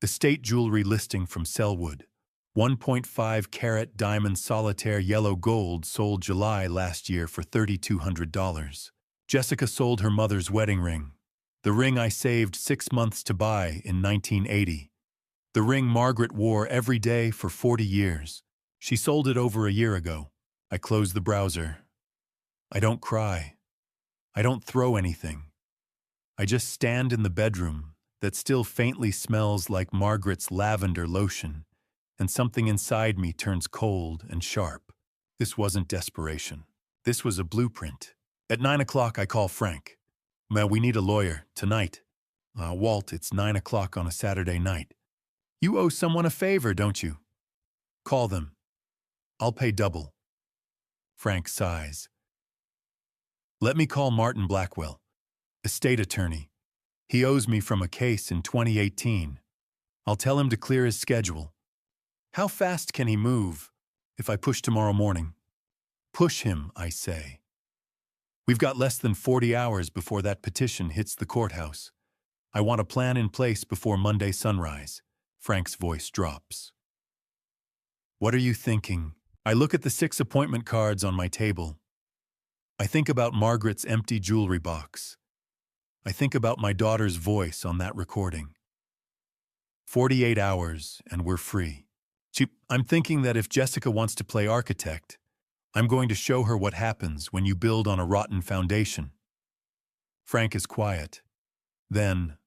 Estate jewelry listing from Selwood. 1.5 carat diamond solitaire yellow gold sold July last year for $3,200. Jessica sold her mother's wedding ring. The ring I saved 6 months to buy in 1980. The ring Margaret wore every day for 40 years. She sold it over a year ago. I close the browser. I don't cry. I don't throw anything. I just stand in the bedroom that still faintly smells like Margaret's lavender lotion, and something inside me turns cold and sharp. This wasn't desperation. This was a blueprint. At 9 o'clock, I call Frank. We need a lawyer, tonight. Walt, it's 9 o'clock on a Saturday night. You owe someone a favor, don't you? Call them. I'll pay double. Frank sighs. Let me call Martin Blackwell, estate attorney. He owes me from a case in 2018. I'll tell him to clear his schedule. How fast can he move if I push tomorrow morning? Push him, I say. We've got less than 40 hours before that petition hits the courthouse. I want a plan in place before Monday sunrise. Frank's voice drops. What are you thinking? I look at the 6 appointment cards on my table. I think about Margaret's empty jewelry box. I think about my daughter's voice on that recording. 48 hours and we're free. I'm thinking that if Jessica wants to play architect, I'm going to show her what happens when you build on a rotten foundation. Frank is quiet. Then,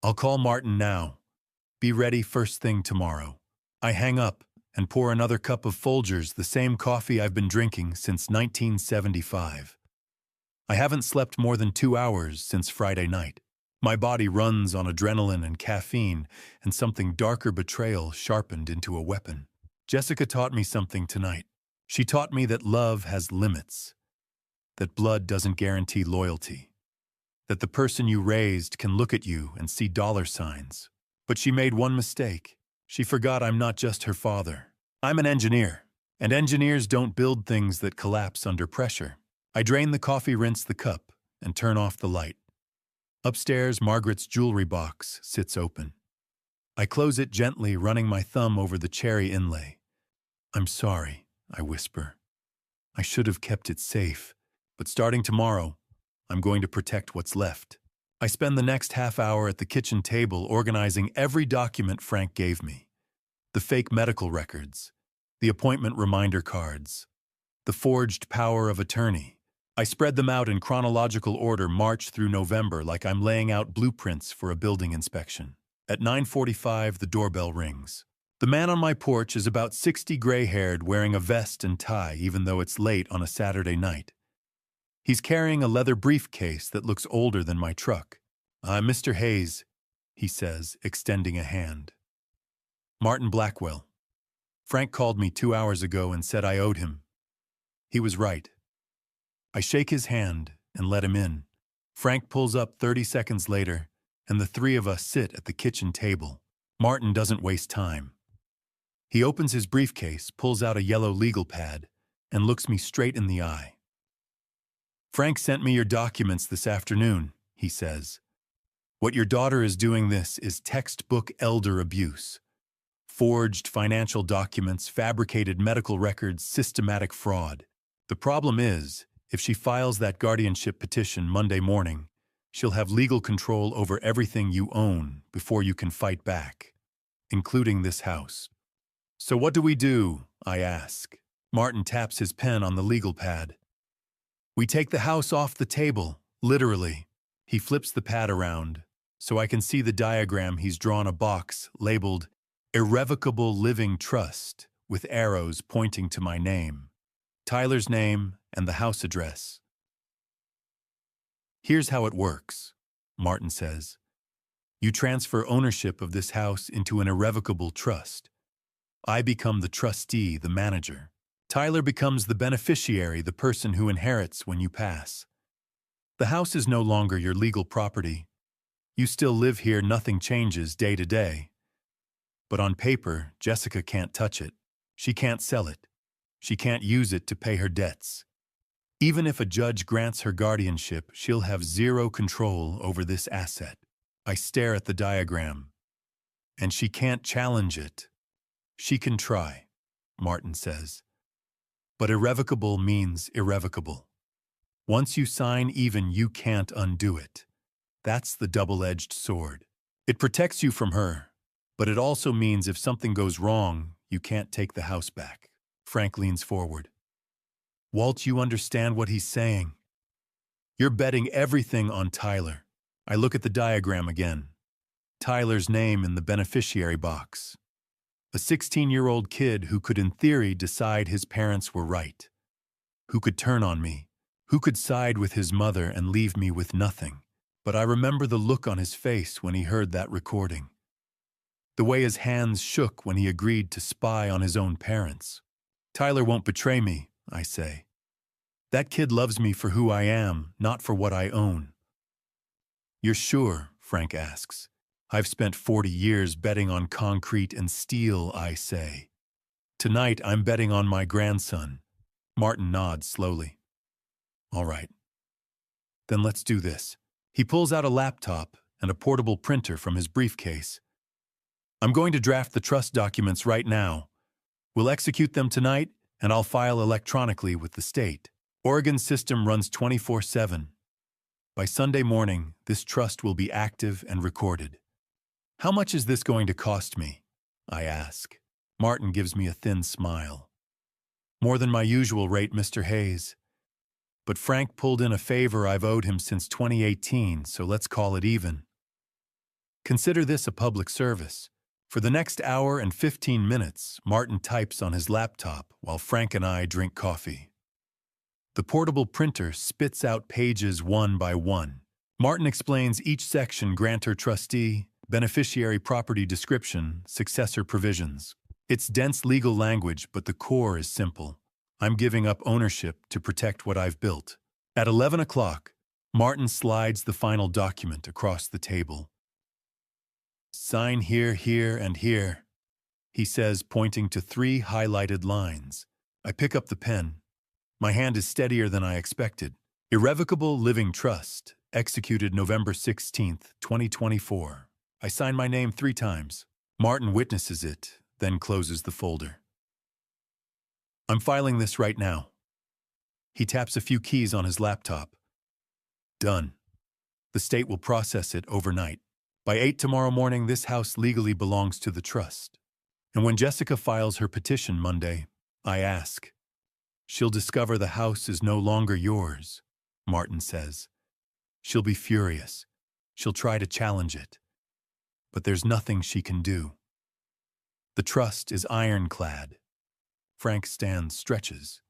I'll call Martin now. Be ready first thing tomorrow. I hang up and pour another cup of Folgers, the same coffee I've been drinking since 1975. I haven't slept more than 2 hours since Friday night. My body runs on adrenaline and caffeine, and something darker betrayal sharpened into a weapon. Jessica taught me something tonight. She taught me that love has limits, that blood doesn't guarantee loyalty, that the person you raised can look at you and see dollar signs. But she made one mistake. She forgot I'm not just her father. I'm an engineer, and engineers don't build things that collapse under pressure. I drain the coffee, rinse the cup, and turn off the light. Upstairs, Margaret's jewelry box sits open. I close it gently, running my thumb over the cherry inlay. I'm sorry, I whisper. I should have kept it safe, but starting tomorrow, I'm going to protect what's left. I spend the next half hour at the kitchen table organizing every document Frank gave me. The fake medical records, the appointment reminder cards, the forged power of attorney. I spread them out in chronological order, March through November, like I'm laying out blueprints for a building inspection. At 9:45, the doorbell rings. The man on my porch is about 60, gray-haired, wearing a vest and tie, even though it's late on a Saturday night. He's carrying a leather briefcase that looks older than my truck. Mr. Hayes, he says, extending a hand. Martin Blackwell. Frank called me 2 hours ago and said I owed him. He was right. I shake his hand and let him in. Frank pulls up 30 seconds later, and the three of us sit at the kitchen table. Martin doesn't waste time. He opens his briefcase, pulls out a yellow legal pad, and looks me straight in the eye. Frank sent me your documents this afternoon, he says. What your daughter is doing this is textbook elder abuse. Forged financial documents, fabricated medical records, systematic fraud. The problem is, if she files that guardianship petition Monday morning, she'll have legal control over everything you own before you can fight back, including this house. So what do? I ask. Martin taps his pen on the legal pad. We take the house off the table, literally. He flips the pad around, so I can see the diagram. He's drawn a box labeled Irrevocable Living Trust with arrows pointing to my name, Tyler's name, and the house address. Here's how it works, Martin says. You transfer ownership of this house into an irrevocable trust. I become the trustee, the manager. Tyler becomes the beneficiary, the person who inherits when you pass. The house is no longer your legal property. You still live here, nothing changes day to day. But on paper, Jessica can't touch it. She can't sell it. She can't use it to pay her debts. Even if a judge grants her guardianship, she'll have zero control over this asset. I stare at the diagram. And she can't challenge it. She can try, Martin says. But irrevocable means irrevocable. Once you sign, even you can't undo it. That's the double-edged sword. It protects you from her, but it also means if something goes wrong, you can't take the house back. Frank leans forward. Walt, you understand what he's saying? You're betting everything on Tyler. I look at the diagram again. Tyler's name in the beneficiary box. A 16-year-old kid who could, in theory, decide his parents were right. Who could turn on me. Who could side with his mother and leave me with nothing. But I remember the look on his face when he heard that recording. The way his hands shook when he agreed to spy on his own parents. Tyler won't betray me, I say. That kid loves me for who I am, not for what I own. You're sure? Frank asks. I've spent 40 years betting on concrete and steel, I say. Tonight I'm betting on my grandson. Martin nods slowly. All right. Then let's do this. He pulls out a laptop and a portable printer from his briefcase. I'm going to draft the trust documents right now. We'll execute them tonight, and I'll file electronically with the state. Oregon's system runs 24/7. By Sunday morning, this trust will be active and recorded. How much is this going to cost me? I ask. Martin gives me a thin smile. More than my usual rate, Mr. Hayes. But Frank pulled in a favor I've owed him since 2018, so let's call it even. Consider this a public service. For the next hour and 15 minutes, Martin types on his laptop while Frank and I drink coffee. The portable printer spits out pages one by one. Martin explains each section: grantor trustee, beneficiary property description, successor provisions. It's dense legal language, but the core is simple. I'm giving up ownership to protect what I've built. At 11 o'clock, Martin slides the final document across the table. Sign here, here, and here, he says, pointing to 3 highlighted lines. I pick up the pen. My hand is steadier than I expected. Irrevocable Living Trust, executed November 16th, 2024. I sign my name 3 times. Martin witnesses it, then closes the folder. I'm filing this right now. He taps a few keys on his laptop. Done. The state will process it overnight. By 8 tomorrow morning, this house legally belongs to the trust. And when Jessica files her petition Monday, I ask. She'll discover the house is no longer yours, Martin says. She'll be furious. She'll try to challenge it. But there's nothing she can do. The trust is ironclad. Frank stands, stretches.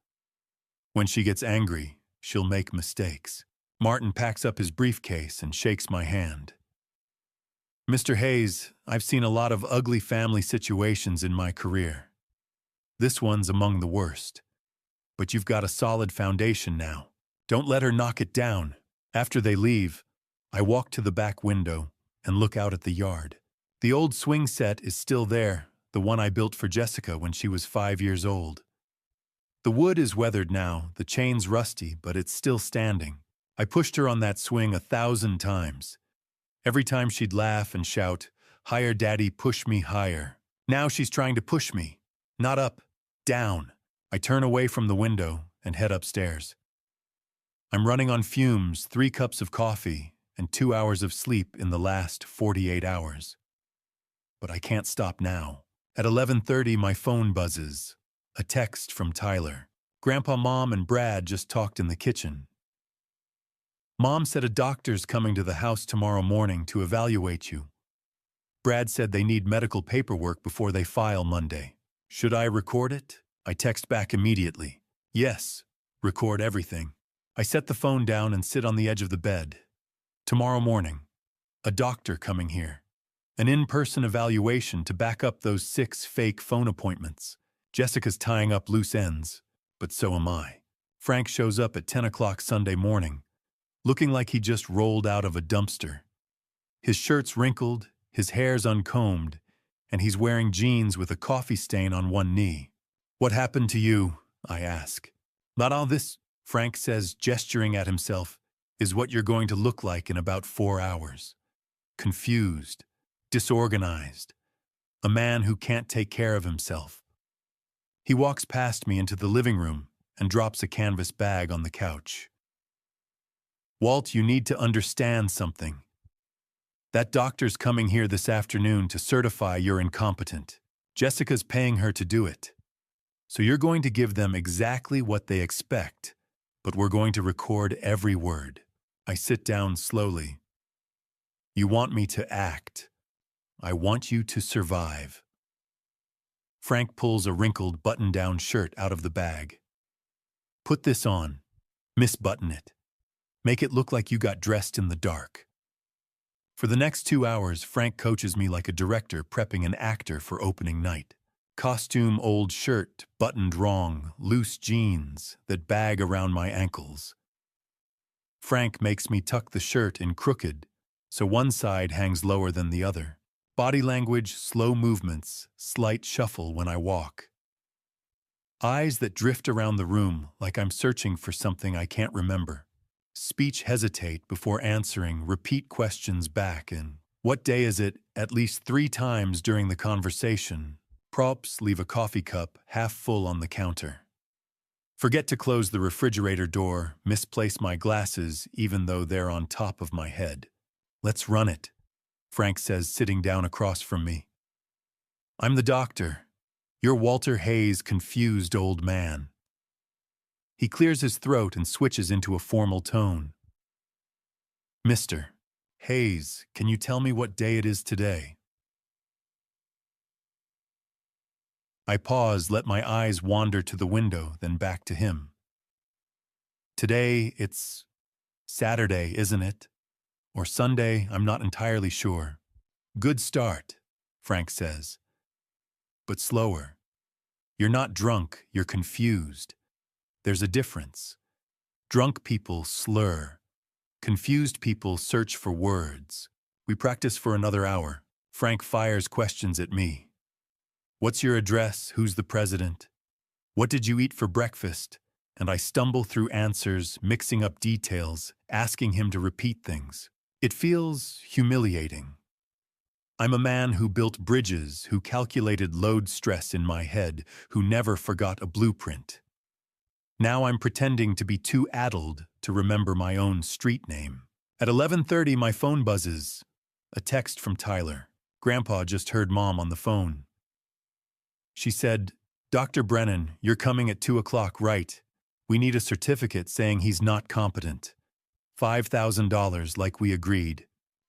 When she gets angry, she'll make mistakes. Martin packs up his briefcase and shakes my hand. Mr. Hayes, I've seen a lot of ugly family situations in my career. This one's among the worst. But you've got a solid foundation now. Don't let her knock it down. After they leave, I walk to the back window and look out at the yard. The old swing set is still there, the one I built for Jessica when she was 5 years old. The wood is weathered now, the chain's rusty, but it's still standing. I pushed her on that swing 1,000 times. Every time she'd laugh and shout, "Higher, Daddy, push me higher." Now she's trying to push me. Not up, down. I turn away from the window and head upstairs. I'm running on fumes, 3 cups of coffee, and 2 hours of sleep in the last 48 hours. But I can't stop now. At 11:30, my phone buzzes. A text from Tyler. Grandpa, Mom, and Brad just talked in the kitchen. Mom said a doctor's coming to the house tomorrow morning to evaluate you. Brad said they need medical paperwork before they file Monday. Should I record it? I text back immediately. Yes, record everything. I set the phone down and sit on the edge of the bed. Tomorrow morning, a doctor coming here. An in-person evaluation to back up those 6 fake phone appointments. Jessica's tying up loose ends, but so am I. Frank shows up at 10 o'clock Sunday morning, looking like he just rolled out of a dumpster. His shirt's wrinkled, his hair's uncombed, and he's wearing jeans with a coffee stain on one knee. "What happened to you?" I ask. "Not all this," Frank says, gesturing at himself, "is what you're going to look like in about 4 hours. Confused, disorganized, a man who can't take care of himself." He walks past me into the living room and drops a canvas bag on the couch. "Walt, you need to understand something. That doctor's coming here this afternoon to certify you're incompetent. Jessica's paying her to do it. So you're going to give them exactly what they expect, but we're going to record every word." I sit down slowly. "You want me to act. I want you to survive." Frank pulls a wrinkled button-down shirt out of the bag. "Put this on. Misbutton it. Make it look like you got dressed in the dark." For the next 2 hours, Frank coaches me like a director prepping an actor for opening night. Costume, old shirt, buttoned wrong, loose jeans that bag around my ankles. Frank makes me tuck the shirt in crooked, so one side hangs lower than the other. Body language, slow movements, slight shuffle when I walk. Eyes that drift around the room like I'm searching for something I can't remember. Speech hesitate before answering, repeat questions back, and "What day is it?" at least 3 times during the conversation. Props leave a coffee cup half full on the counter. Forget to close the refrigerator door, misplace my glasses even though they're on top of my head. "Let's run it," Frank says, sitting down across from me. "I'm the doctor. You're Walter Hayes' confused old man." He clears his throat and switches into a formal tone. "Mr. Hayes, can you tell me what day it is today?" I pause, let my eyes wander to the window, then back to him. "Today, it's Saturday, isn't it? Or Sunday, I'm not entirely sure." "Good start," Frank says. "But slower. You're not drunk, you're confused. There's a difference. Drunk people slur. Confused people search for words." We practice for another hour. Frank fires questions at me. "What's your address? Who's the president? What did you eat for breakfast?" And I stumble through answers, mixing up details, asking him to repeat things. It feels humiliating. I'm a man who built bridges, who calculated load stress in my head, who never forgot a blueprint. Now I'm pretending to be too addled to remember my own street name. At 11:30, my phone buzzes. A text from Tyler. Grandpa just heard Mom on the phone. She said, "Dr. Brennan, you're coming at 2 o'clock, right? We need a certificate saying he's not competent. $5,000 like we agreed."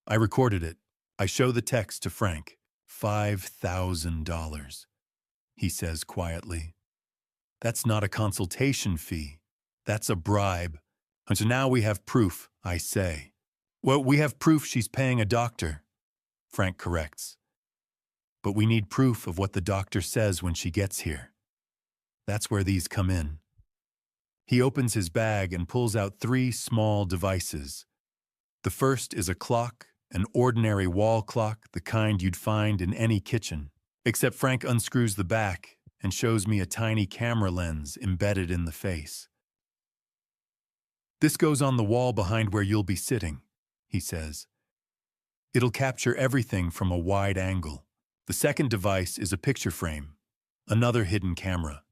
I recorded it. I show the text to Frank. $5,000, he says quietly. "That's not a consultation fee. That's a bribe. And so now we have proof," I say. "Well, we have proof she's paying a doctor," Frank corrects. "But we need proof of what the doctor says when she gets here." That's where these come in. He opens his bag and pulls out 3 small devices. The first is a clock, an ordinary wall clock, the kind you'd find in any kitchen. Except Frank unscrews the back and shows me a tiny camera lens embedded in the face. "This goes on the wall behind where you'll be sitting," he says. "It'll capture everything from a wide angle." The second device is a picture frame, another hidden camera.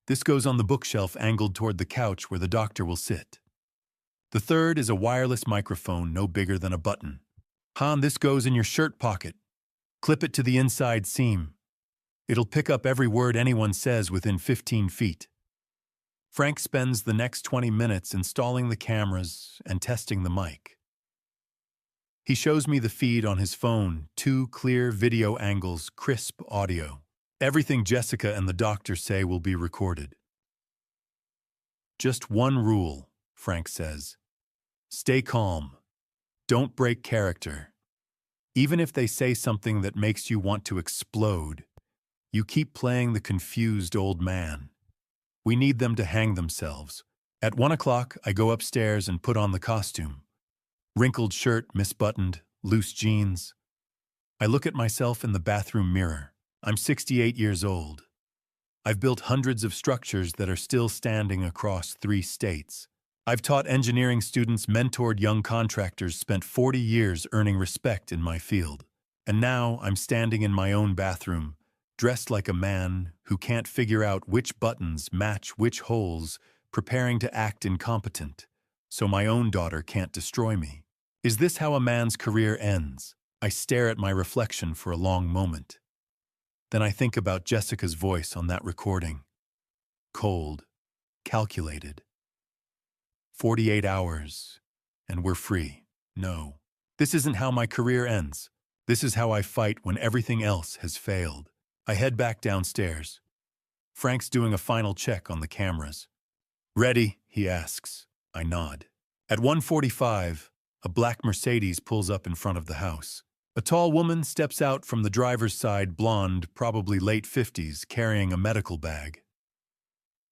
"This goes on the bookshelf angled toward the couch where the doctor will sit." The third is a wireless microphone no bigger than a button. "Han, this goes in your shirt pocket. Clip it to the inside seam. It'll pick up every word anyone says within 15 feet. Frank spends the next 20 minutes installing the cameras and testing the mic. He shows me the feed on his phone, 2 clear video angles, crisp audio. Everything Jessica and the doctor say will be recorded. "Just one rule," Frank says. "Stay calm. Don't break character. Even if they say something that makes you want to explode, you keep playing the confused old man. We need them to hang themselves." At 1 o'clock, I go upstairs and put on the costume. Wrinkled shirt, misbuttoned, loose jeans. I look at myself in the bathroom mirror. I'm 68 years old. I've built hundreds of structures that are still standing across 3 states. I've taught engineering students, mentored young contractors, spent 40 years earning respect in my field. And now I'm standing in my own bathroom, dressed like a man who can't figure out which buttons match which holes, preparing to act incompetent, so my own daughter can't destroy me. Is this how a man's career ends? I stare at my reflection for a long moment. Then I think about Jessica's voice on that recording. Cold, calculated. 48 hours, and we're free. No, this isn't how my career ends. This is how I fight when everything else has failed. I head back downstairs. Frank's doing a final check on the cameras. Ready? He asks. I nod. At 1:45, a black Mercedes pulls up in front of the house. A tall woman steps out from the driver's side, blonde, probably late 50s, carrying a medical bag.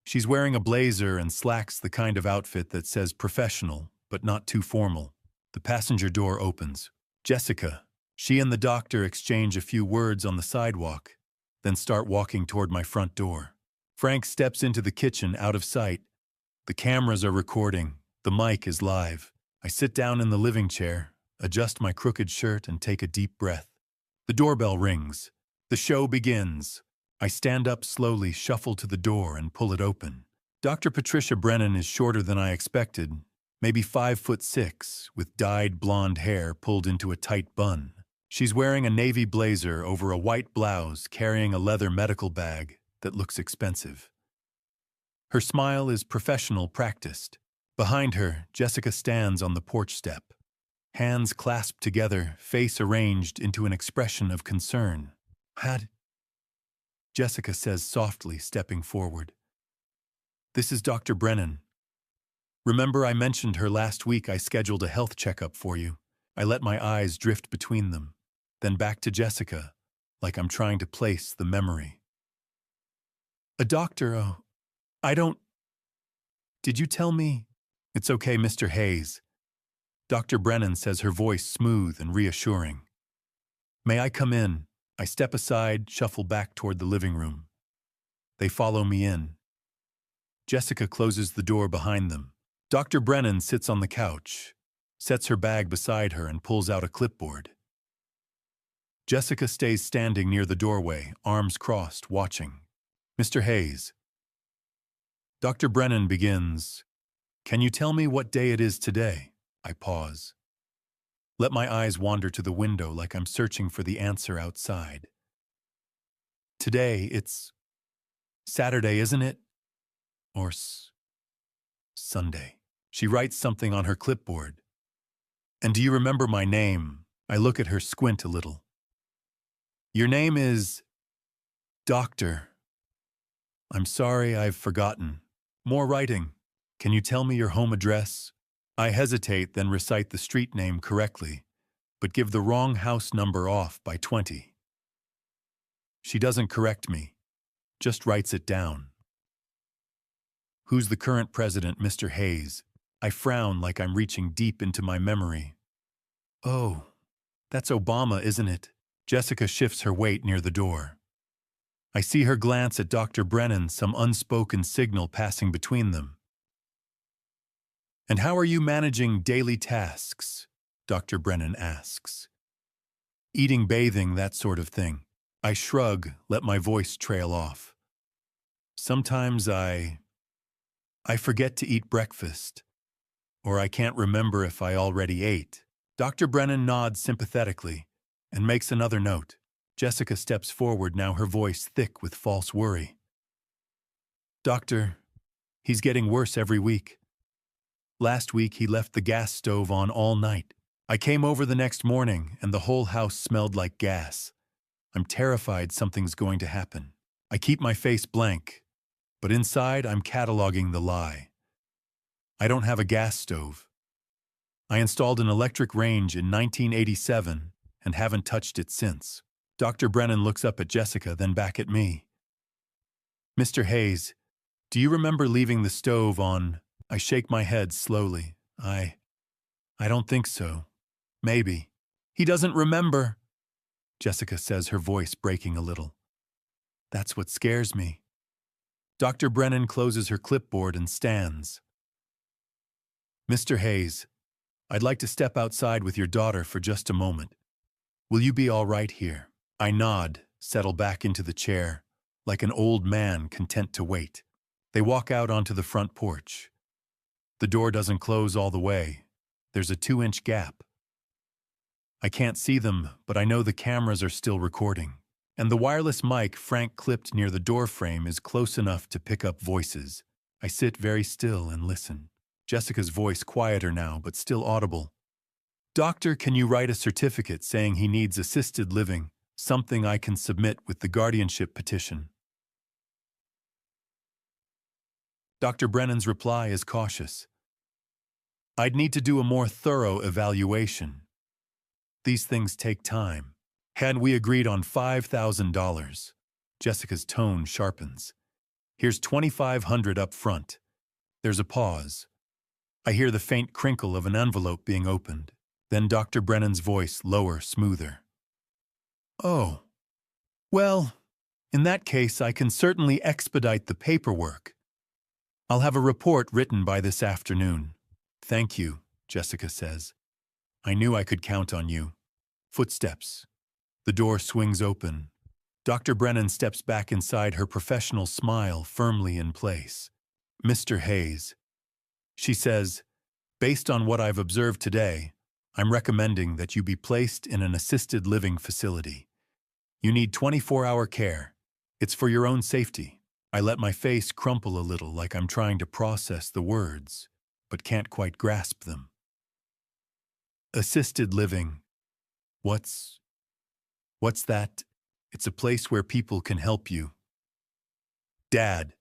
She's wearing a blazer and slacks, the kind of outfit that says professional, but not too formal. The passenger door opens. Jessica. She and the doctor exchange a few words on the sidewalk, then start walking toward my front door. Frank steps into the kitchen, out of sight. The cameras are recording. The mic is live. I sit down in the living chair, adjust my crooked shirt, and take a deep breath. The doorbell rings. The show begins. I stand up slowly, shuffle to the door, and pull it open. Dr. Patricia Brennan is shorter than I expected, maybe 5'6", with dyed blonde hair pulled into a tight bun. She's wearing a navy blazer over a white blouse, carrying a leather medical bag that looks expensive. Her smile is professional, practiced. Behind her, Jessica stands on the porch step. Hands clasped together, face arranged into an expression of concern. Jessica says softly, stepping forward. This is Dr. Brennan. Remember I mentioned her last week? I scheduled a health checkup for you. I let my eyes drift between them, then back to Jessica, like I'm trying to place the memory. A doctor? Oh, I don't... Did you tell me? It's okay, Mr. Hayes. Dr. Brennan says, her voice smooth and reassuring. May I come in? I step aside, shuffle back toward the living room. They follow me in. Jessica closes the door behind them. Dr. Brennan sits on the couch, sets her bag beside her, and pulls out a clipboard. Jessica stays standing near the doorway, arms crossed, watching. Mr. Hayes. Dr. Brennan begins. Can you tell me what day it is today? I pause. Let my eyes wander to the window like I'm searching for the answer outside. Today, it's Saturday, isn't it? Or Sunday. She writes something on her clipboard. And do you remember my name? I look at her, squint a little. Your name is Doctor. I'm sorry, I've forgotten. More writing. Can you tell me your home address? I hesitate, then recite the street name correctly, but give the wrong house number off by 20. She doesn't correct me, just writes it down. Who's the current president, Mr. Hayes? I frown like I'm reaching deep into my memory. Oh, that's Obama, isn't it? Jessica shifts her weight near the door. I see her glance at Dr. Brennan, some unspoken signal passing between them. And how are you managing daily tasks? Dr. Brennan asks. Eating, bathing, that sort of thing. I shrug, let my voice trail off. Sometimes I forget to eat breakfast, or I can't remember if I already ate. Dr. Brennan nods sympathetically and makes another note. Jessica steps forward, now her voice thick with false worry. Doctor, he's getting worse every week. Last week he left the gas stove on all night. I came over the next morning and the whole house smelled like gas. I'm terrified something's going to happen. I keep my face blank, but inside I'm cataloging the lie. I don't have a gas stove. I installed an electric range in 1987 and haven't touched it since. Dr. Brennan looks up at Jessica, then back at me. Mr. Hayes, do you remember leaving the stove on? I shake my head slowly. I don't think so. Maybe. He doesn't remember, Jessica says, her voice breaking a little. That's what scares me. Dr. Brennan closes her clipboard and stands. Mr. Hayes, I'd like to step outside with your daughter for just a moment. Will you be all right here? I nod, settle back into the chair, like an old man content to wait. They walk out onto the front porch. The door doesn't close all the way. There's a 2-inch gap. I can't see them, but I know the cameras are still recording. And the wireless mic Frank clipped near the door frame is close enough to pick up voices. I sit very still and listen. Jessica's voice quieter now, but still audible. Doctor, can you write a certificate saying he needs assisted living, something I can submit with the guardianship petition? Dr. Brennan's reply is cautious. I'd need to do a more thorough evaluation. These things take time. Had we agreed on $5,000? Jessica's tone sharpens. Here's $2,500 up front. There's a pause. I hear the faint crinkle of an envelope being opened. Then Dr. Brennan's voice lower, smoother. Oh. Well, in that case, I can certainly expedite the paperwork. I'll have a report written by this afternoon. Thank you, Jessica says. I knew I could count on you. Footsteps. The door swings open. Dr. Brennan steps back inside, her professional smile firmly in place. Mr. Hayes. She says, based on what I've observed today, I'm recommending that you be placed in an assisted living facility. You need 24-hour care. It's for your own safety. I let my face crumple a little, like I'm trying to process the words, but can't quite grasp them. Assisted living. What's that? It's a place where people can help you. Dad,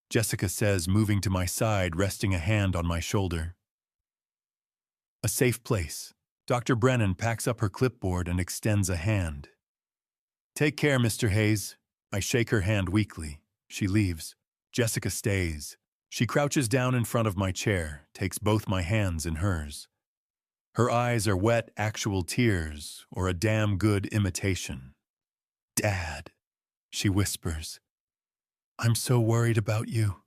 Jessica says, moving to my side, resting a hand on my shoulder. A safe place. Dr. Brennan packs up her clipboard and extends a hand. Take care, Mr. Hayes. I shake her hand weakly. She leaves. Jessica stays. She crouches down in front of my chair, takes both my hands in hers. Her eyes are wet, actual tears, or a damn good imitation. Dad, she whispers. I'm so worried about you.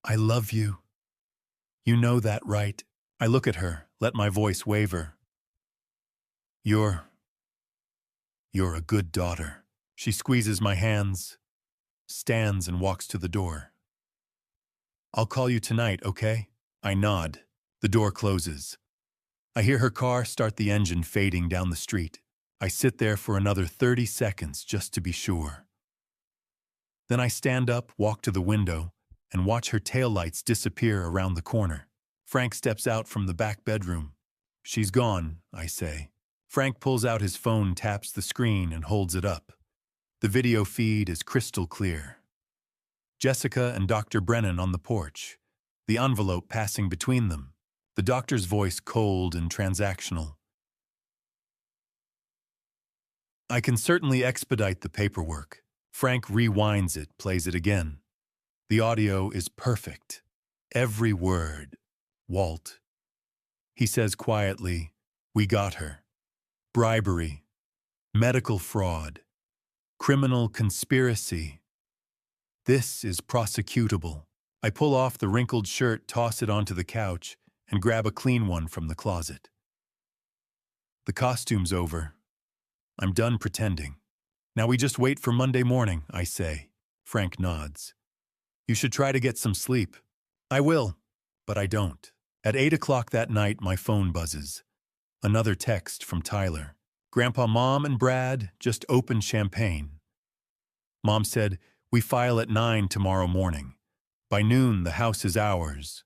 I love you. You know that, right? I look at her, let my voice waver. You're a good daughter. She squeezes my hands, stands and walks to the door. I'll call you tonight, okay? I nod. The door closes. I hear her car start the engine fading down the street. I sit there for another 30 seconds just to be sure. Then I stand up, walk to the window, and watch her taillights disappear around the corner. Frank steps out from the back bedroom. She's gone, I say. Frank pulls out his phone, taps the screen, and holds it up. The video feed is crystal clear. Jessica and Dr. Brennan on the porch, the envelope passing between them, the doctor's voice cold and transactional. I can certainly expedite the paperwork. Frank rewinds it, plays it again. The audio is perfect. Every word. Walt. He says quietly, we got her. Bribery. Medical fraud. Criminal conspiracy. This is prosecutable. I pull off the wrinkled shirt, toss it onto the couch, and grab a clean one from the closet. The costume's over. I'm done pretending. Now we just wait for Monday morning, I say. Frank nods. You should try to get some sleep. I will, but I don't. At 8 o'clock that night, my phone buzzes. Another text from Tyler. Grandpa, Mom, and Brad just opened champagne. Mom said, we file at 9 tomorrow morning. By noon, the house is ours.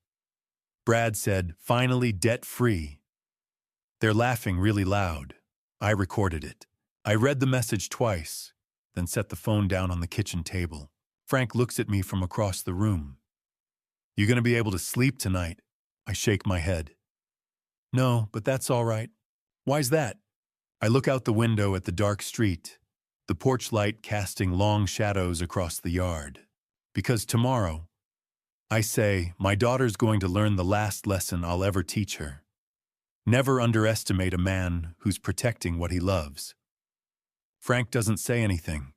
Brad said, finally debt-free. They're laughing really loud. I recorded it. I read the message twice, then set the phone down on the kitchen table. Frank looks at me from across the room. You gonna be able to sleep tonight? I shake my head. No, but that's all right. Why's that? I look out the window at the dark street, the porch light casting long shadows across the yard. Because tomorrow, I say, my daughter's going to learn the last lesson I'll ever teach her. Never underestimate a man who's protecting what he loves. Frank doesn't say anything.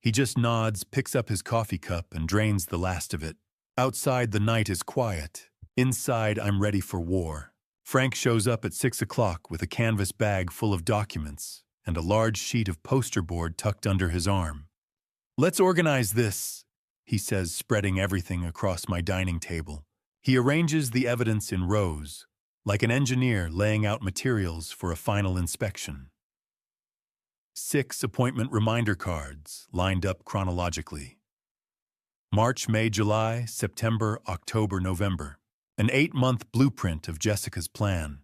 He just nods, picks up his coffee cup, and drains the last of it. Outside, the night is quiet. Inside, I'm ready for war. Frank shows up at 6 o'clock with a canvas bag full of documents and a large sheet of poster board tucked under his arm. "Let's organize this," he says, spreading everything across my dining table. He arranges the evidence in rows, like an engineer laying out materials for a final inspection. 6 appointment reminder cards lined up chronologically. March, May, July, September, October, November. An 8-month blueprint of Jessica's plan.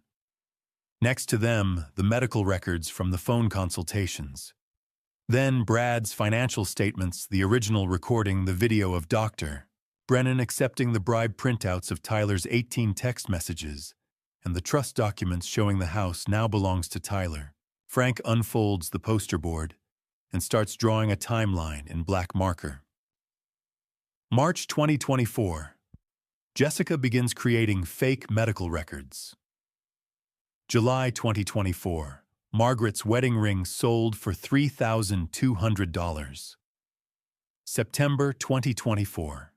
Next to them, the medical records from the phone consultations. Then Brad's financial statements, the original recording, the video of Dr. Brennan accepting the bribe printouts of Tyler's 18 text messages, and the trust documents showing the house now belongs to Tyler. Frank unfolds the poster board and starts drawing a timeline in black marker. March 2024. Jessica begins creating fake medical records. July 2024. Margaret's wedding ring sold for $3,200. September 2024.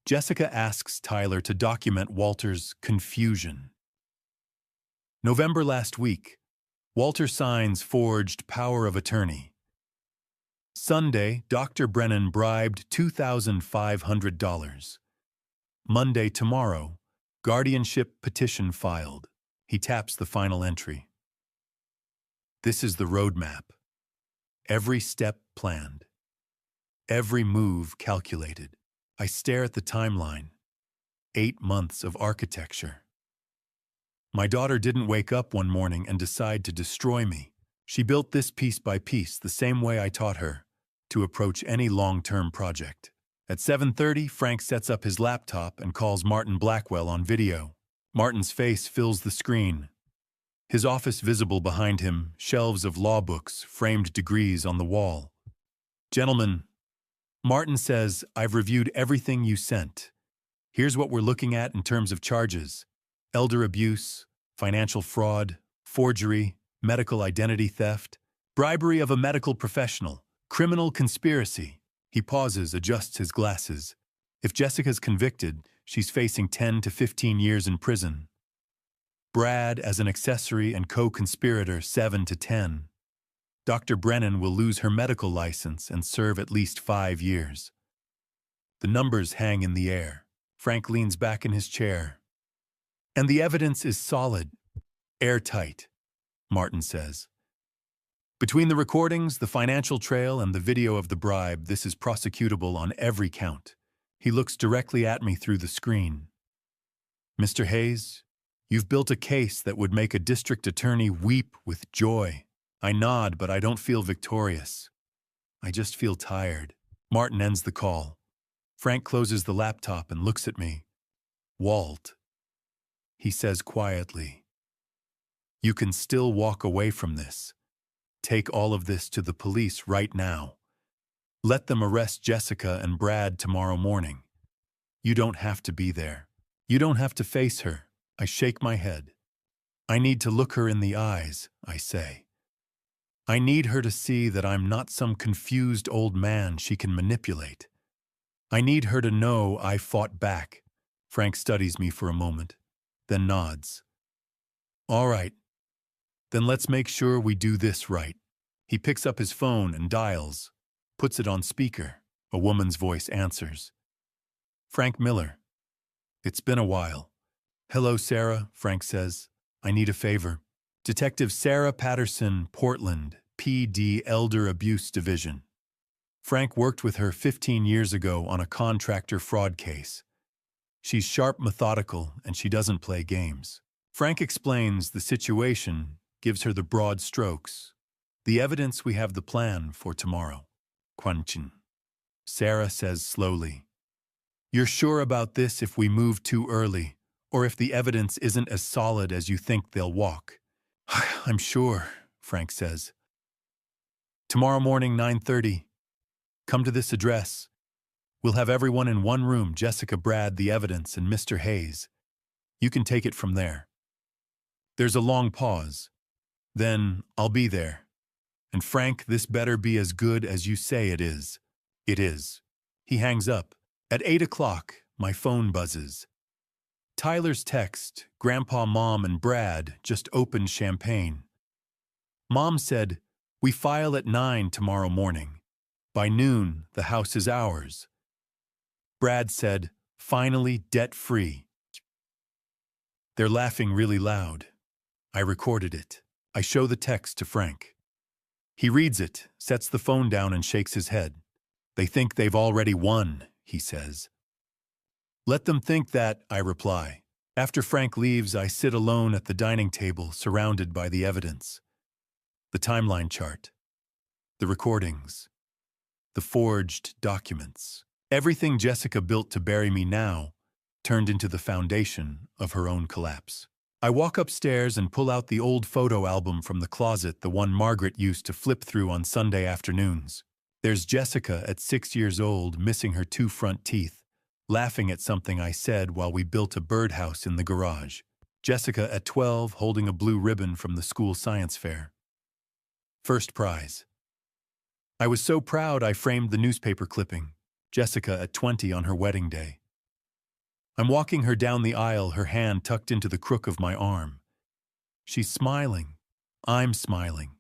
Jessica asks Tyler to document Walter's confusion. November last week. Walter signs forged power of attorney. Sunday, Dr. Brennan bribed $2,500. Monday, tomorrow, guardianship petition filed. He taps the final entry. This is the roadmap. Every step planned. Every move calculated. I stare at the timeline. 8 months of architecture. My daughter didn't wake up one morning and decide to destroy me. She built this piece by piece the same way I taught her to approach any long-term project. At 7:30, Frank sets up his laptop and calls Martin Blackwell on video. Martin's face fills the screen. His office visible behind him, shelves of law books, framed degrees on the wall. "Gentlemen," Martin says, "I've reviewed everything you sent. Here's what we're looking at in terms of charges: elder abuse, financial fraud, forgery, medical identity theft, bribery of a medical professional, criminal conspiracy." He pauses, adjusts his glasses. If Jessica's convicted, she's facing 10 to 15 years in prison. Brad, as an accessory and co-conspirator, 7 to 10. Dr. Brennan will lose her medical license and serve at least 5 years. The numbers hang in the air. Frank leans back in his chair. "And the evidence is solid, airtight," Martin says. "Between the recordings, the financial trail, and the video of the bribe, this is prosecutable on every count." He looks directly at me through the screen. "Mr. Hayes, you've built a case that would make a district attorney weep with joy." I nod, but I don't feel victorious. I just feel tired. Martin ends the call. Frank closes the laptop and looks at me. "Walt," he says quietly, "you can still walk away from this. Take all of this to the police right now. Let them arrest Jessica and Brad tomorrow morning. You don't have to be there. You don't have to face her." I shake my head. "I need to look her in the eyes," I say. "I need her to see that I'm not some confused old man she can manipulate. I need her to know I fought back." Frank studies me for a moment, then nods. "All right. Then let's make sure we do this right." He picks up his phone and dials, puts it on speaker. A woman's voice answers. "Frank Miller. It's been a while." "Hello, Sarah," Frank says. "I need a favor." "Detective Sarah Patterson, Portland, PD Elder Abuse Division." Frank worked with her 15 years ago on a contractor fraud case. She's sharp, methodical, and she doesn't play games. Frank explains the situation, gives her the broad strokes. "The evidence, we have the plan for tomorrow." Kwanchin. Sarah says slowly, "You're sure about this if we move too early, or if the evidence isn't as solid as you think they'll walk?" "I'm sure," Frank says. "Tomorrow morning, 9:30. Come to this address. We'll have everyone in one room, Jessica, Brad, the evidence, and Mr. Hayes. You can take it from there. There's a long pause. Then, I'll be there. And Frank, this better be as good as you say it is. It is. He hangs up. At 8 o'clock, my phone buzzes. Tyler's text, Grandpa, Mom, and Brad just opened champagne. Mom said, "We file at 9 tomorrow morning. By noon, the house is ours." Brad said, "Finally debt-free." They're laughing really loud. I recorded it. I show the text to Frank. He reads it, sets the phone down, and shakes his head. "They think they've already won," he says. "Let them think that," I reply. After Frank leaves, I sit alone at the dining table, surrounded by the evidence. The timeline chart. The recordings. The forged documents. Everything Jessica built to bury me now turned into the foundation of her own collapse. I walk upstairs and pull out the old photo album from the closet, the one Margaret used to flip through on Sunday afternoons. There's Jessica at 6 years old, missing her 2 front teeth, laughing at something I said while we built a birdhouse in the garage. Jessica at 12, holding a blue ribbon from the school science fair. First prize. I was so proud I framed the newspaper clipping. Jessica at 20 on her wedding day. I'm walking her down the aisle, her hand tucked into the crook of my arm. She's smiling. I'm smiling.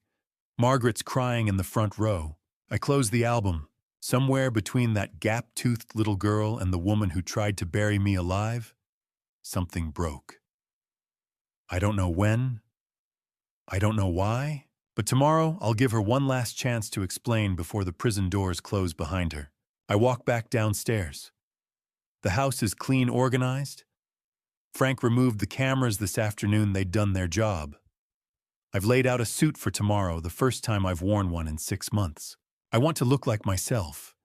Margaret's crying in the front row. I close the album. Somewhere between that gap-toothed little girl and the woman who tried to bury me alive, something broke. I don't know when. I don't know why. But tomorrow, I'll give her one last chance to explain before the prison doors close behind her. I walk back downstairs. The house is clean organized. Frank removed the cameras this afternoon. They'd done their job. I've laid out a suit for tomorrow, the first time I've worn one in 6 months. I want to look like myself.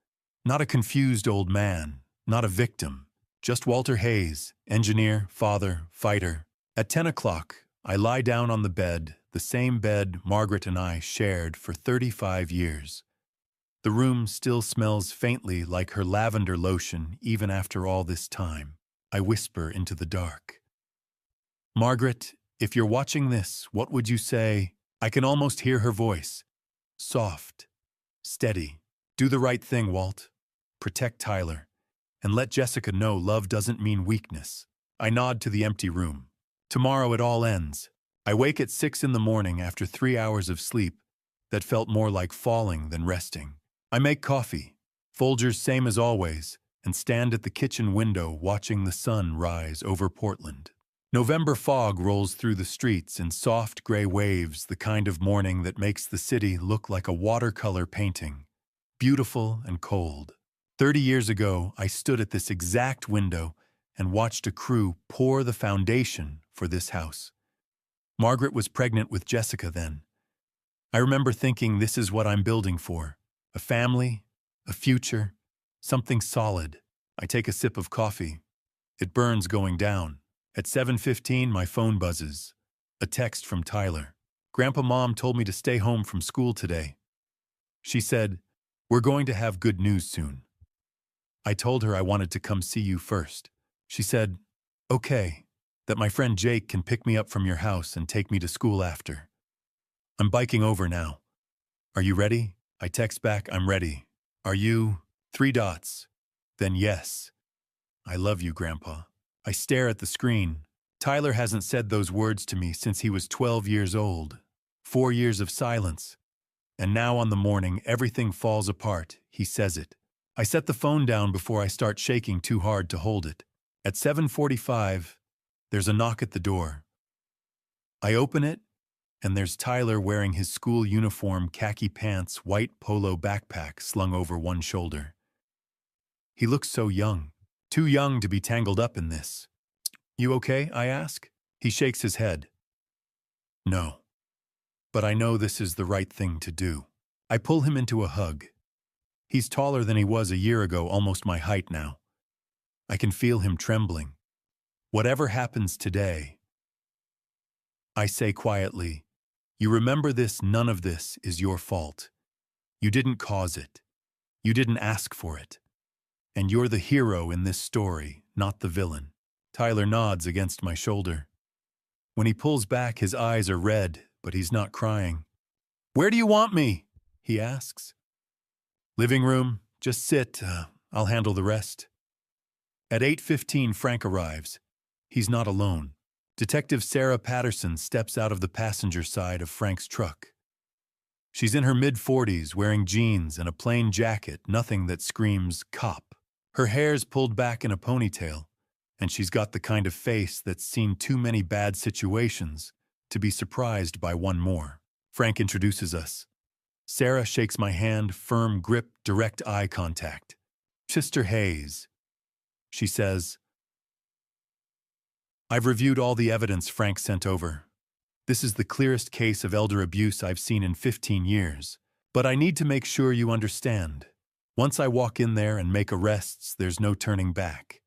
Not a confused old man, not a victim. Just Walter Hayes, engineer, father, fighter. At 10 o'clock, I lie down on the bed, the same bed Margaret and I shared for 35 years. The room still smells faintly like her lavender lotion even after all this time. I whisper into the dark. "Margaret, if you're watching this, what would you say?" I can almost hear her voice. Soft, steady. "Do the right thing, Walt. Protect Tyler. And let Jessica know love doesn't mean weakness." I nod to the empty room. Tomorrow it all ends. I wake at 6 in the morning after 3 hours of sleep that felt more like falling than resting. I make coffee, Folgers same as always, and stand at the kitchen window watching the sun rise over Portland. November fog rolls through the streets in soft gray waves, the kind of morning that makes the city look like a watercolor painting, beautiful and cold. 30 years ago, I stood at this exact window and watched a crew pour the foundation for this house. Margaret was pregnant with Jessica then. I remember thinking, this is what I'm building for. A family, a future, something solid. I take a sip of coffee. It burns going down. At 7:15, my phone buzzes. A text from Tyler. "Grandpa, Mom told me to stay home from school today. She said, 'We're going to have good news soon.' I told her I wanted to come see you first. She said, 'Okay, that my friend Jake can pick me up from your house and take me to school after.' I'm biking over now. Are you ready?" I text back, "I'm ready. Are you?" 3 dots. Then yes. "I love you, Grandpa." I stare at the screen. Tyler hasn't said those words to me since he was 12 years old. 4 years of silence. And now on the morning, everything falls apart. He says it. I set the phone down before I start shaking too hard to hold it. At 7:45, there's a knock at the door. I open it, and there's Tyler wearing his school uniform, khaki pants, white polo backpack slung over one shoulder. He looks so young, too young to be tangled up in this. "You okay?" I ask. He shakes his head. "No. But I know this is the right thing to do." I pull him into a hug. He's taller than he was a year ago, almost my height now. I can feel him trembling. "Whatever happens today," I say quietly, "you remember this, none of this is your fault. You didn't cause it. You didn't ask for it. And you're the hero in this story, not the villain. Tyler nods against my shoulder. When he pulls back, his eyes are red, but he's not crying. Where do you want me? He asks. Living room. Just sit. I'll handle the rest. At 8:15, Frank arrives. He's not alone. Detective Sarah Patterson steps out of the passenger side of Frank's truck. She's in her mid-40s, wearing jeans and a plain jacket, nothing that screams cop. Her hair's pulled back in a ponytail, and she's got the kind of face that's seen too many bad situations to be surprised by one more. Frank introduces us. Sarah shakes my hand, firm grip, direct eye contact. Mr. Hayes. She says, I've reviewed all the evidence Frank sent over. This is the clearest case of elder abuse I've seen in 15 years. But I need to make sure you understand. Once I walk in there and make arrests, there's no turning back.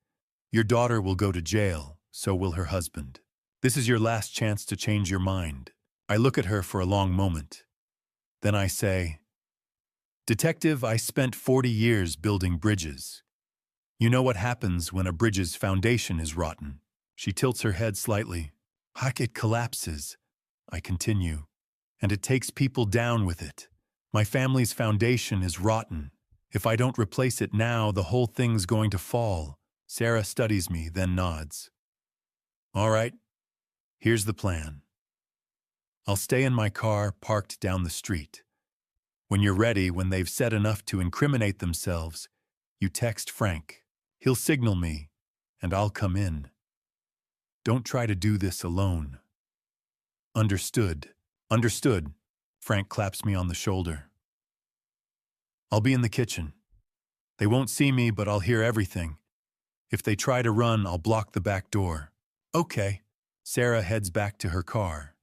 Your daughter will go to jail, so will her husband. This is your last chance to change your mind. I look at her for a long moment. Then I say, Detective, I spent 40 years building bridges. You know what happens when a bridge's foundation is rotten. She tilts her head slightly. Heck, it collapses. I continue. And it takes people down with it. My family's foundation is rotten. If I don't replace it now, the whole thing's going to fall. Sarah studies me, then nods. All right, here's the plan. I'll stay in my car parked down the street. When you're ready, when they've said enough to incriminate themselves, you text Frank. He'll signal me, and I'll come in. Don't try to do this alone. Understood. Understood. Frank claps me on the shoulder. I'll be in the kitchen. They won't see me, but I'll hear everything. If they try to run, I'll block the back door. Okay. Sarah heads back to her car.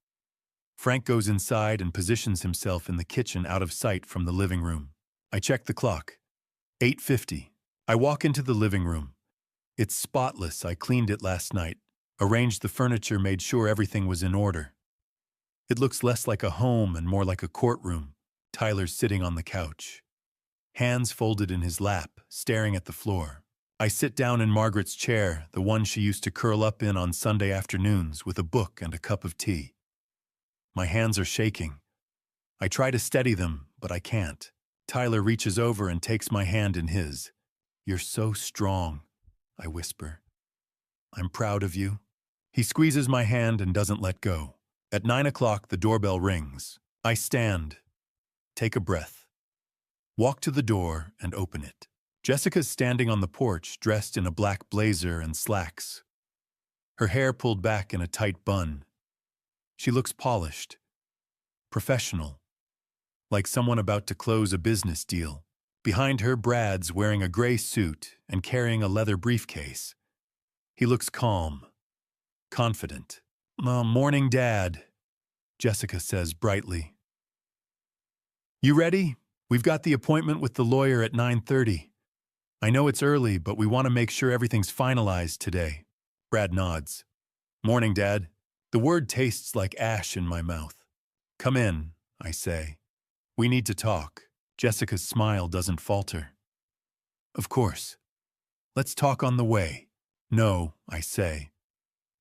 Frank goes inside and positions himself in the kitchen out of sight from the living room. I check the clock. 8:50. I walk into the living room. It's spotless. I cleaned it last night, arranged the furniture, made sure everything was in order. It looks less like a home and more like a courtroom. Tyler's sitting on the couch, hands folded in his lap, staring at the floor. I sit down in Margaret's chair, the one she used to curl up in on Sunday afternoons with a book and a cup of tea. My hands are shaking. I try to steady them, but I can't. Tyler reaches over and takes my hand in his. You're so strong, I whisper. I'm proud of you. He squeezes my hand and doesn't let go. At 9 o'clock, the doorbell rings. I stand, take a breath, walk to the door and open it. Jessica's standing on the porch, dressed in a black blazer and slacks. Her hair pulled back in a tight bun. She looks polished, professional, like someone about to close a business deal. Behind her, Brad's wearing a gray suit and carrying a leather briefcase. He looks calm, confident. Morning, Dad, Jessica says brightly. You ready? We've got the appointment with the lawyer at 9:30. I know it's early, but we want to make sure everything's finalized today. Brad nods. Morning, Dad. The word tastes like ash in my mouth. Come in, I say. We need to talk. Jessica's smile doesn't falter. Of course. Let's talk on the way. No, I say.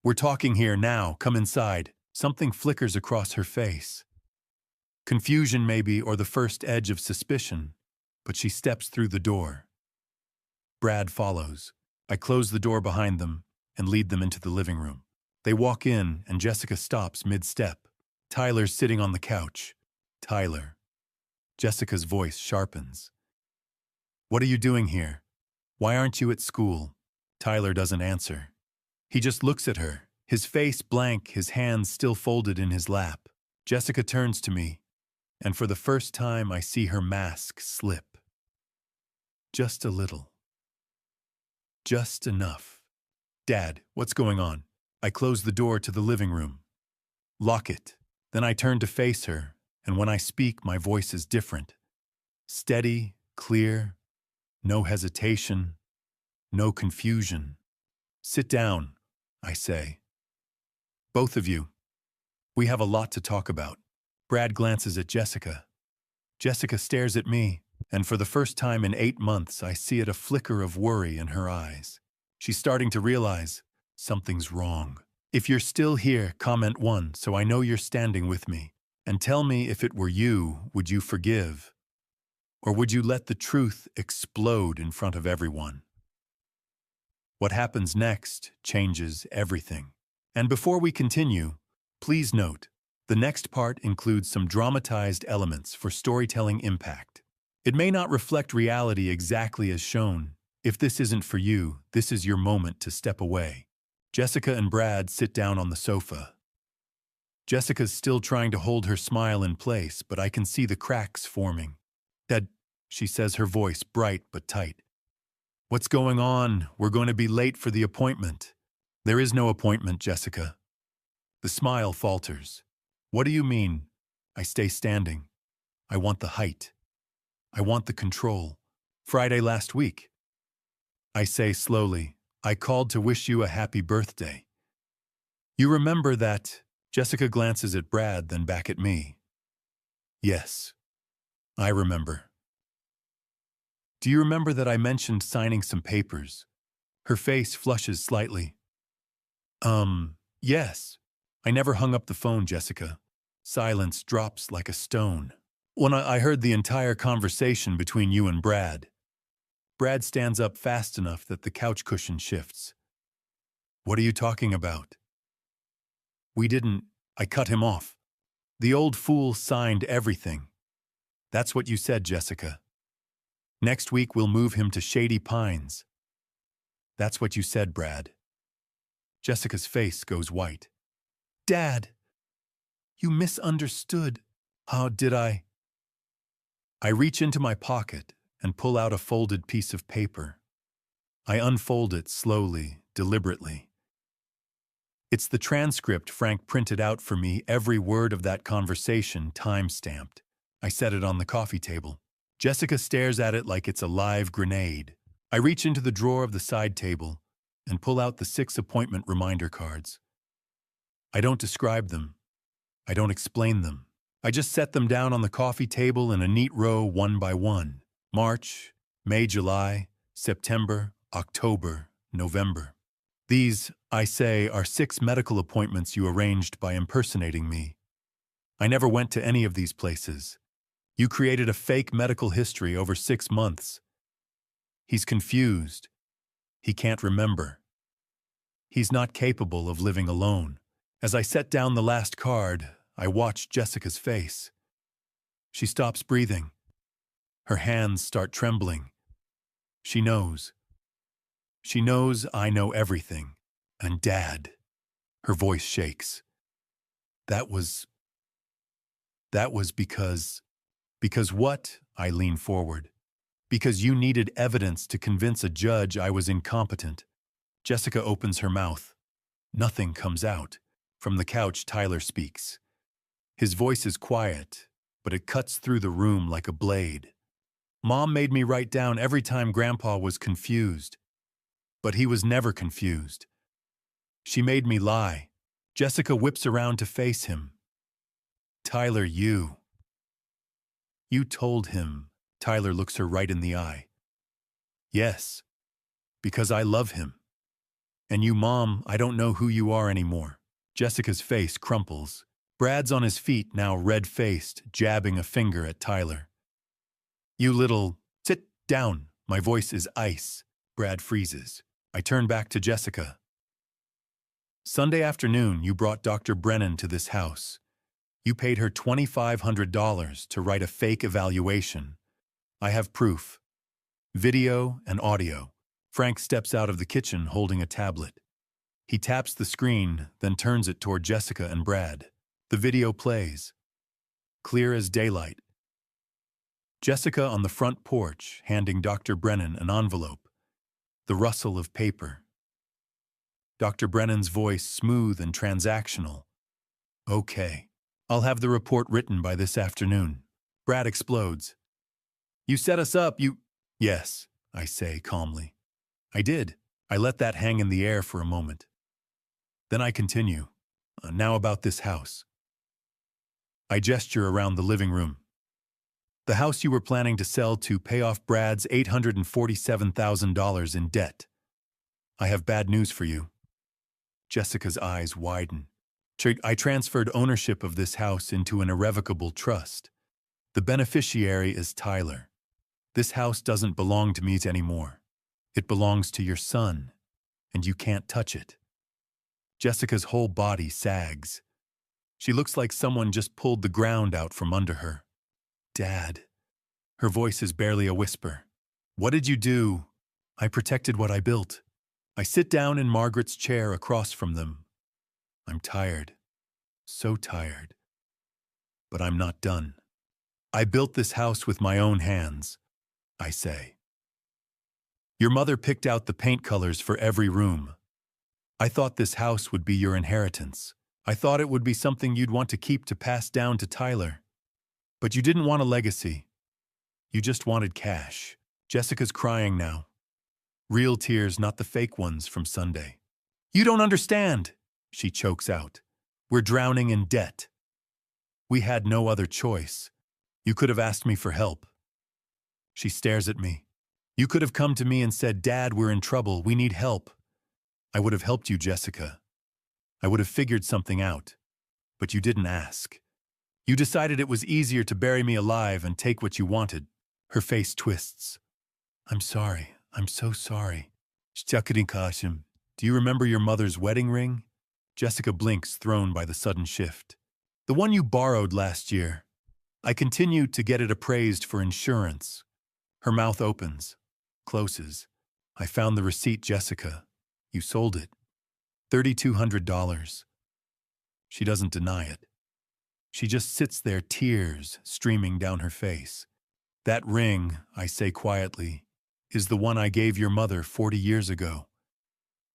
We're talking here now. Come inside. Something flickers across her face. Confusion maybe, or the first edge of suspicion, but she steps through the door. Brad follows. I close the door behind them and lead them into the living room. They walk in, and Jessica stops mid-step. Tyler's sitting on the couch. Tyler. Jessica's voice sharpens. What are you doing here? Why aren't you at school? Tyler doesn't answer. He just looks at her, his face blank, his hands still folded in his lap. Jessica turns to me, and for the first time I see her mask slip. Just a little. Just enough. Dad, what's going on? I close the door to the living room. Lock it. Then I turn to face her, and when I speak, my voice is different. Steady, clear, no hesitation, no confusion. Sit down, I say. Both of you. We have a lot to talk about. Brad glances at Jessica. Jessica stares at me. and for the first time in 8 months, I see a flicker of worry in her eyes. She's starting to realize something's wrong. If you're still here, comment 1 so I know you're standing with me. And tell me, if it were you, would you forgive? Or would you let the truth explode in front of everyone? What happens next changes everything. And before we continue, please note, the next part includes some dramatized elements for storytelling impact. It may not reflect reality exactly as shown. If this isn't for you, this is your moment to step away. Jessica and Brad sit down on the sofa. Jessica's still trying to hold her smile in place, but I can see the cracks forming. "Dad," she says, her voice bright but tight. "What's going on? We're going to be late for the appointment." "There is no appointment, Jessica." The smile falters. "What do you mean?" I stay standing. "I want the height. I want the control. Friday last week." I say slowly, "I called to wish you a happy birthday." "You remember that?" Jessica glances at Brad, then back at me. "Yes, I remember." "Do you remember that I mentioned signing some papers?" Her face flushes slightly. Yes." I never hung up the phone, Jessica. Silence drops like a stone. When I heard the entire conversation between you and Brad. Brad stands up fast enough that the couch cushion shifts. "What are you talking about?" "We didn't." I cut him off. "The old fool signed everything." "That's what you said, Jessica. Next week we'll move him to Shady Pines." "That's what you said, Brad." Jessica's face goes white. "Dad, you misunderstood." "How did I?" I reach into my pocket and pull out a folded piece of paper. I unfold it slowly, deliberately. It's the transcript Frank printed out for me, every word of that conversation time-stamped. I set it on the coffee table. Jessica stares at it like it's a live grenade. I reach into the drawer of the side table and pull out the 6 appointment reminder cards. I don't describe them. I don't explain them. I just set them down on the coffee table in a neat row, one by one. March, May, July, September, October, November. These, I say, are 6 medical appointments you arranged by impersonating me. I never went to any of these places. You created a fake medical history over 6 months. He's confused. He can't remember. He's not capable of living alone. As I set down the last card, I watch Jessica's face. She stops breathing. Her hands start trembling. She knows. She knows I know everything. And Dad. Her voice shakes. That was because... Because what? I lean forward. Because you needed evidence to convince a judge I was incompetent. Jessica opens her mouth. Nothing comes out. From the couch, Tyler speaks. His voice is quiet, but it cuts through the room like a blade. Mom made me write down every time Grandpa was confused. But he was never confused. She made me lie. Jessica whips around to face him. Tyler, you told him. Tyler looks her right in the eye. Yes, because I love him. And you, Mom, I don't know who you are anymore. Jessica's face crumples. Brad's on his feet, now red-faced, jabbing a finger at Tyler. You little... Sit down. My voice is ice. Brad freezes. I turn back to Jessica. Sunday afternoon, you brought Dr. Brennan to this house. You paid her $2,500 to write a fake evaluation. I have proof. Video and audio. Frank steps out of the kitchen holding a tablet. He taps the screen, then turns it toward Jessica and Brad. The video plays. Clear as daylight. Jessica on the front porch, handing Dr. Brennan an envelope. The rustle of paper. Dr. Brennan's voice smooth and transactional. Okay. I'll have the report written by this afternoon. Brad explodes. You set us up, you... Yes, I say calmly. I did. I let that hang in the air for a moment. Then I continue. Now about this house. I gesture around the living room. The house you were planning to sell to pay off Brad's $847,000 in debt. I have bad news for you. Jessica's eyes widen. I transferred ownership of this house into an irrevocable trust. The beneficiary is Tyler. This house doesn't belong to me anymore. It belongs to your son, and you can't touch it. Jessica's whole body sags. She looks like someone just pulled the ground out from under her. Dad. Her voice is barely a whisper. What did you do? I protected what I built. I sit down in Margaret's chair across from them. I'm tired. So tired. But I'm not done. I built this house with my own hands, I say. Your mother picked out the paint colors for every room. I thought this house would be your inheritance. I thought it would be something you'd want to keep to pass down to Tyler. But you didn't want a legacy. You just wanted cash. Jessica's crying now. Real tears, not the fake ones from Sunday. You don't understand, she chokes out. We're drowning in debt. We had no other choice. You could have asked me for help. She stares at me. You could have come to me and said, Dad, we're in trouble. We need help. I would have helped you, Jessica. I would have figured something out. But you didn't ask. You decided it was easier to bury me alive and take what you wanted. Her face twists. I'm sorry. I'm so sorry. Do you remember your mother's wedding ring? Jessica blinks, thrown by the sudden shift. The one you borrowed last year. I continued to get it appraised for insurance. Her mouth opens, closes. I found the receipt, Jessica. You sold it. $3,200. She doesn't deny it. She just sits there, tears streaming down her face. That ring, I say quietly, is the one I gave your mother 40 years ago.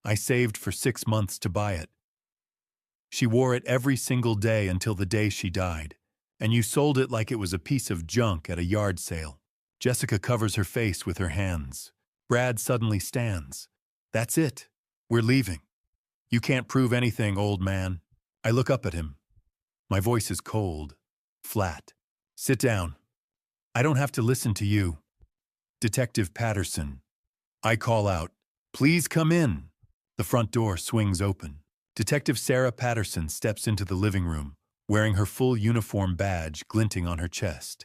I saved for 6 months to buy it. She wore it every single day until the day she died, and you sold it like it was a piece of junk at a yard sale. Jessica covers her face with her hands. Brad suddenly stands. That's it. We're leaving. You can't prove anything, old man. I look up at him. My voice is cold, flat. Sit down. I don't have to listen to you. Detective Patterson. I call out, please come in. The front door swings open. Detective Sarah Patterson steps into the living room, wearing her full uniform badge glinting on her chest.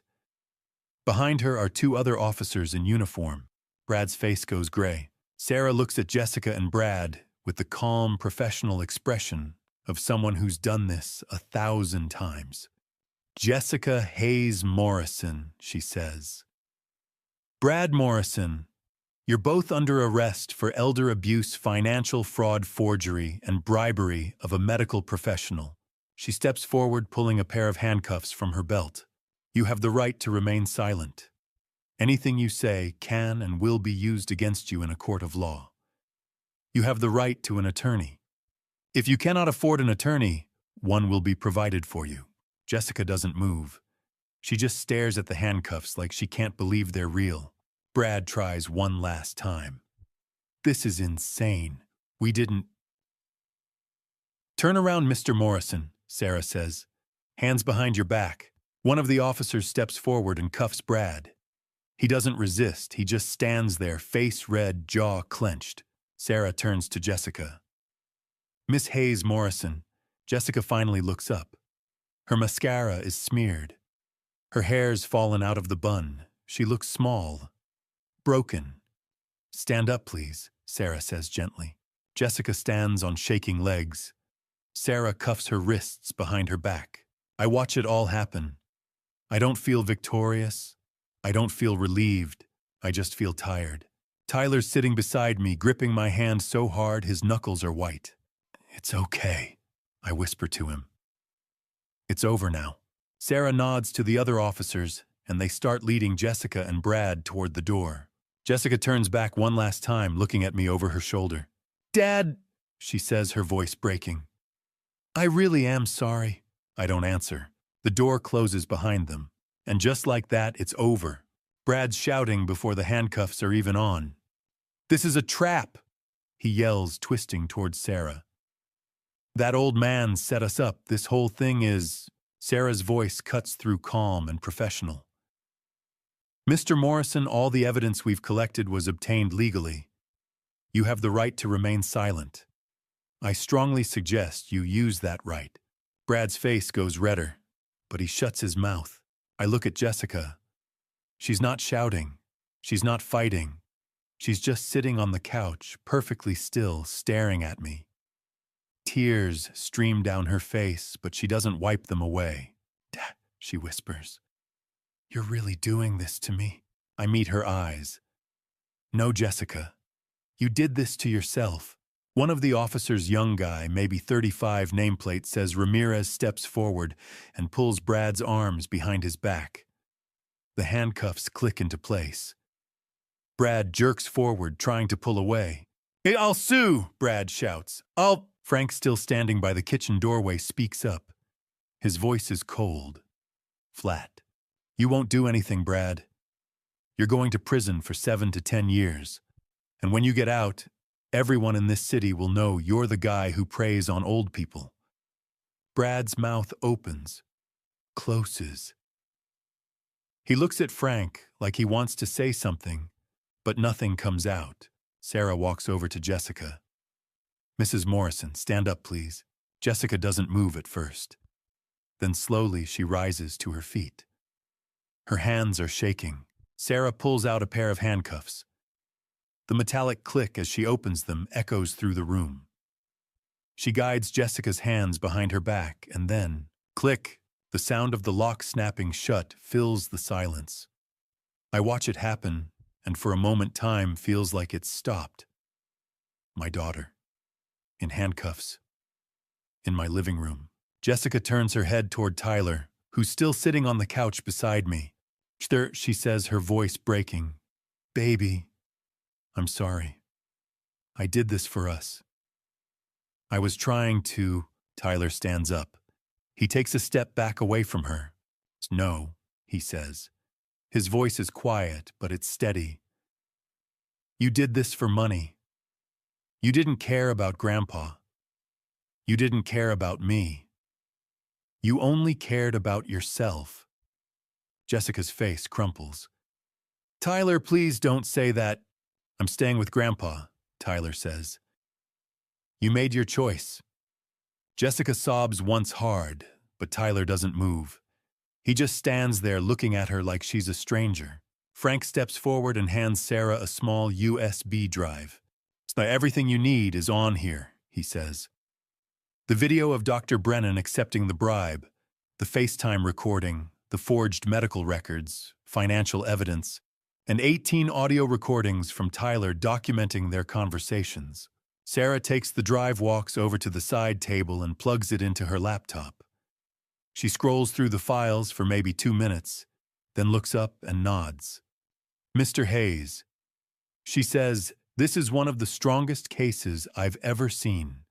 Behind her are 2 other officers in uniform. Brad's face goes gray. Sarah looks at Jessica and Brad with the calm, professional expression of someone who's done this 1,000 times. Jessica Hayes Morrison, she says. Brad Morrison, you're both under arrest for elder abuse, financial fraud, forgery, and bribery of a medical professional. She steps forward, pulling a pair of handcuffs from her belt. You have the right to remain silent. Anything you say can and will be used against you in a court of law. You have the right to an attorney. If you cannot afford an attorney, one will be provided for you. Jessica doesn't move. She just stares at the handcuffs like she can't believe they're real. Brad tries one last time. This is insane. We didn't... Turn around, Mr. Morrison, Sarah says. Hands behind your back. One of the officers steps forward and cuffs Brad. He doesn't resist. He just stands there, face red, jaw clenched. Sarah turns to Jessica. Miss Hayes Morrison. Jessica finally looks up. Her mascara is smeared. Her hair's fallen out of the bun. She looks small, broken. Stand up, please, Sarah says gently. Jessica stands on shaking legs. Sarah cuffs her wrists behind her back. I watch it all happen. I don't feel victorious. I don't feel relieved. I just feel tired. Tyler's sitting beside me, gripping my hand so hard his knuckles are white. It's okay, I whisper to him. It's over now. Sarah nods to the other officers, and they start leading Jessica and Brad toward the door. Jessica turns back one last time, looking at me over her shoulder. Dad, she says, her voice breaking. I really am sorry. I don't answer. The door closes behind them, and just like that, it's over. Brad's shouting before the handcuffs are even on. This is a trap, he yells, twisting towards Sarah. That old man set us up. This whole thing is... Sarah's voice cuts through calm and professional. Mr. Morrison, all the evidence we've collected was obtained legally. You have the right to remain silent. I strongly suggest you use that right. Brad's face goes redder, but he shuts his mouth. I look at Jessica. She's not shouting. She's not fighting. She's just sitting on the couch, perfectly still, staring at me. Tears stream down her face, but she doesn't wipe them away. "Dad," she whispers. "You're really doing this to me?" I meet her eyes. "No, Jessica. You did this to yourself." One of the officers, young guy, maybe 35, nameplate says Ramirez steps forward and pulls Brad's arms behind his back. The handcuffs click into place. Brad jerks forward, trying to pull away. "Hey, I'll sue!" Brad shouts. Frank, still standing by the kitchen doorway, speaks up. His voice is cold, flat. "You won't do anything, Brad. You're going to prison for 7 to 10 years. And when you get out, everyone in this city will know you're the guy who preys on old people." Brad's mouth opens, closes. He looks at Frank like he wants to say something, but nothing comes out. Sarah walks over to Jessica. "Mrs. Morrison, stand up, please." Jessica doesn't move at first. Then slowly she rises to her feet. Her hands are shaking. Sarah pulls out a pair of handcuffs. The metallic click as she opens them echoes through the room. She guides Jessica's hands behind her back, and then, click, the sound of the lock snapping shut fills the silence. I watch it happen, and for a moment time feels like it's stopped. My daughter, in handcuffs, in my living room. Jessica turns her head toward Tyler, who's still sitting on the couch beside me. She says, her voice breaking. "Baby, I'm sorry. I did this for us. I was trying to..." Tyler stands up. He takes a step back away from her. "No," he says. His voice is quiet, but it's steady. "You did this for money. You didn't care about Grandpa. You didn't care about me. You only cared about yourself." Jessica's face crumples. "Tyler, please don't say that." "I'm staying with Grandpa," Tyler says. "You made your choice." Jessica sobs once hard, but Tyler doesn't move. He just stands there looking at her like she's a stranger. Frank steps forward and hands Sarah a small USB drive. "So everything you need is on here," he says. The video of Dr. Brennan accepting the bribe, the FaceTime recording, the forged medical records, financial evidence, and 18 audio recordings from Tyler documenting their conversations. Sarah takes the drive, walks over to the side table, and plugs it into her laptop. She scrolls through the files for maybe 2 minutes, then looks up and nods. "Mr. Hayes," she says, "this is one of the strongest cases I've ever seen.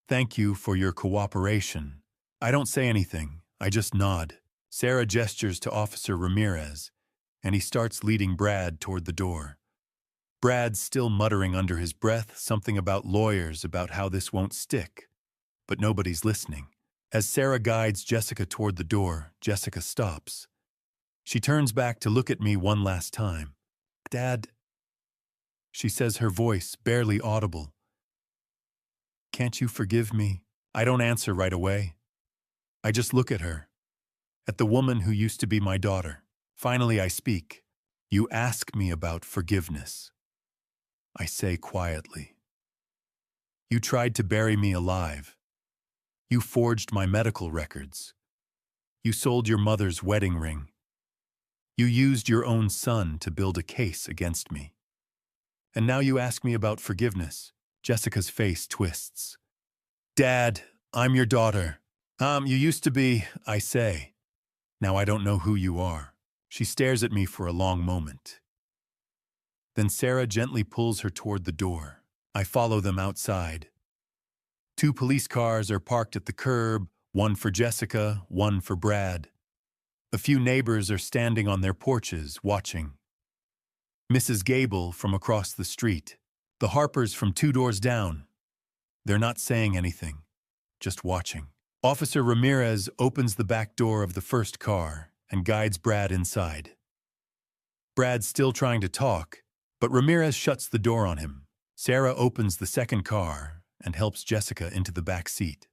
Thank you for your cooperation." I don't say anything, I just nod. Sarah gestures to Officer Ramirez, and he starts leading Brad toward the door. Brad's still muttering under his breath something about lawyers, about how this won't stick. But nobody's listening. As Sarah guides Jessica toward the door, Jessica stops. She turns back to look at me one last time. "Dad," she says, her voice barely audible. "Can't you forgive me?" I don't answer right away. I just look at her, at the woman who used to be my daughter. Finally, I speak. "You ask me about forgiveness," I say quietly. "You tried to bury me alive. You forged my medical records. You sold your mother's wedding ring. You used your own son to build a case against me. And now you ask me about forgiveness." Jessica's face twists. "Dad, I'm your daughter." You used to be," I say. "Now I don't know who you are." She stares at me for a long moment. Then Sarah gently pulls her toward the door. I follow them outside. 2 police cars are parked at the curb, one for Jessica, one for Brad. A few neighbors are standing on their porches, watching. Mrs. Gable from across the street. The Harpers from 2 doors down. They're not saying anything, just watching. Officer Ramirez opens the back door of the first car and guides Brad inside. Brad's still trying to talk, but Ramirez shuts the door on him. Sarah opens the second car and helps Jessica into the back seat.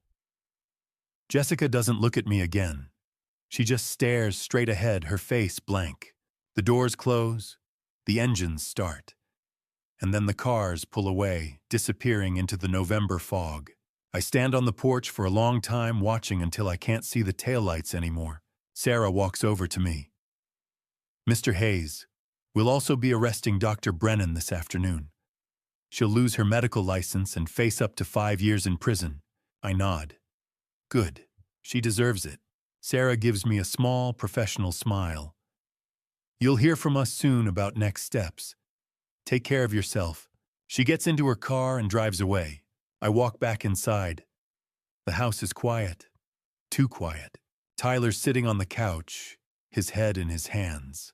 Jessica doesn't look at me again. She just stares straight ahead, her face blank. The doors close, the engines start, and then the cars pull away, disappearing into the November fog. I stand on the porch for a long time, watching until I can't see the taillights anymore. Sarah walks over to me. "Mr. Hayes, we'll also be arresting Dr. Brennan this afternoon. She'll lose her medical license and face up to 5 years in prison." I nod. "Good. She deserves it." Sarah gives me a small, professional smile. "You'll hear from us soon about next steps. Take care of yourself." She gets into her car and drives away. I walk back inside. The house is quiet. Too quiet. Tyler's sitting on the couch, his head in his hands.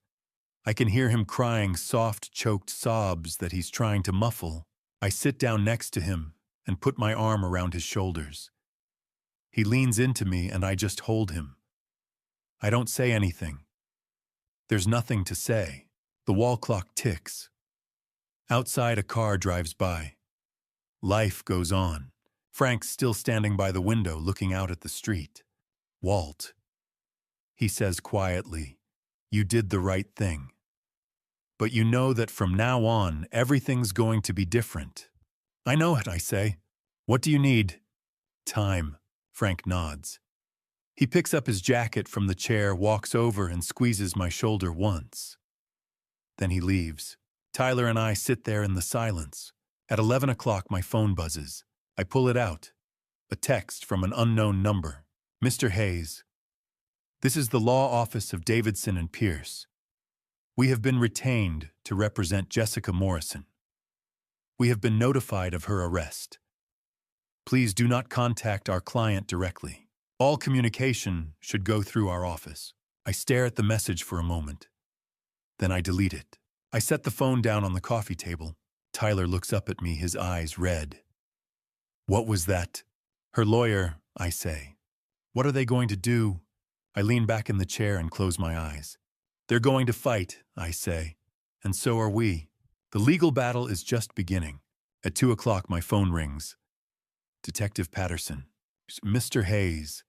I can hear him crying soft, choked sobs that he's trying to muffle. I sit down next to him and put my arm around his shoulders. He leans into me and I just hold him. I don't say anything. There's nothing to say. The wall clock ticks. Outside, a car drives by. Life goes on. Frank's still standing by the window looking out at the street. "Walt," he says quietly, "you did the right thing. But you know that from now on, everything's going to be different." "I know it," I say. "What do you need?" "Time," Frank nods. He picks up his jacket from the chair, walks over and squeezes my shoulder once. Then he leaves. Tyler and I sit there in the silence. At 11 o'clock, my phone buzzes. I pull it out. A text from an unknown number. "Mr. Hayes, this is the law office of Davidson and Pierce. We have been retained to represent Jessica Morrison. We have been notified of her arrest. Please do not contact our client directly. All communication should go through our office." I stare at the message for a moment. Then I delete it. I set the phone down on the coffee table. Tyler looks up at me, his eyes red. "What was that?" "Her lawyer," I say. "What are they going to do?" I lean back in the chair and close my eyes. "They're going to fight," I say. "And so are we. The legal battle is just beginning." At 2 o'clock, my phone rings. Detective Patterson. "Mr. Hayes."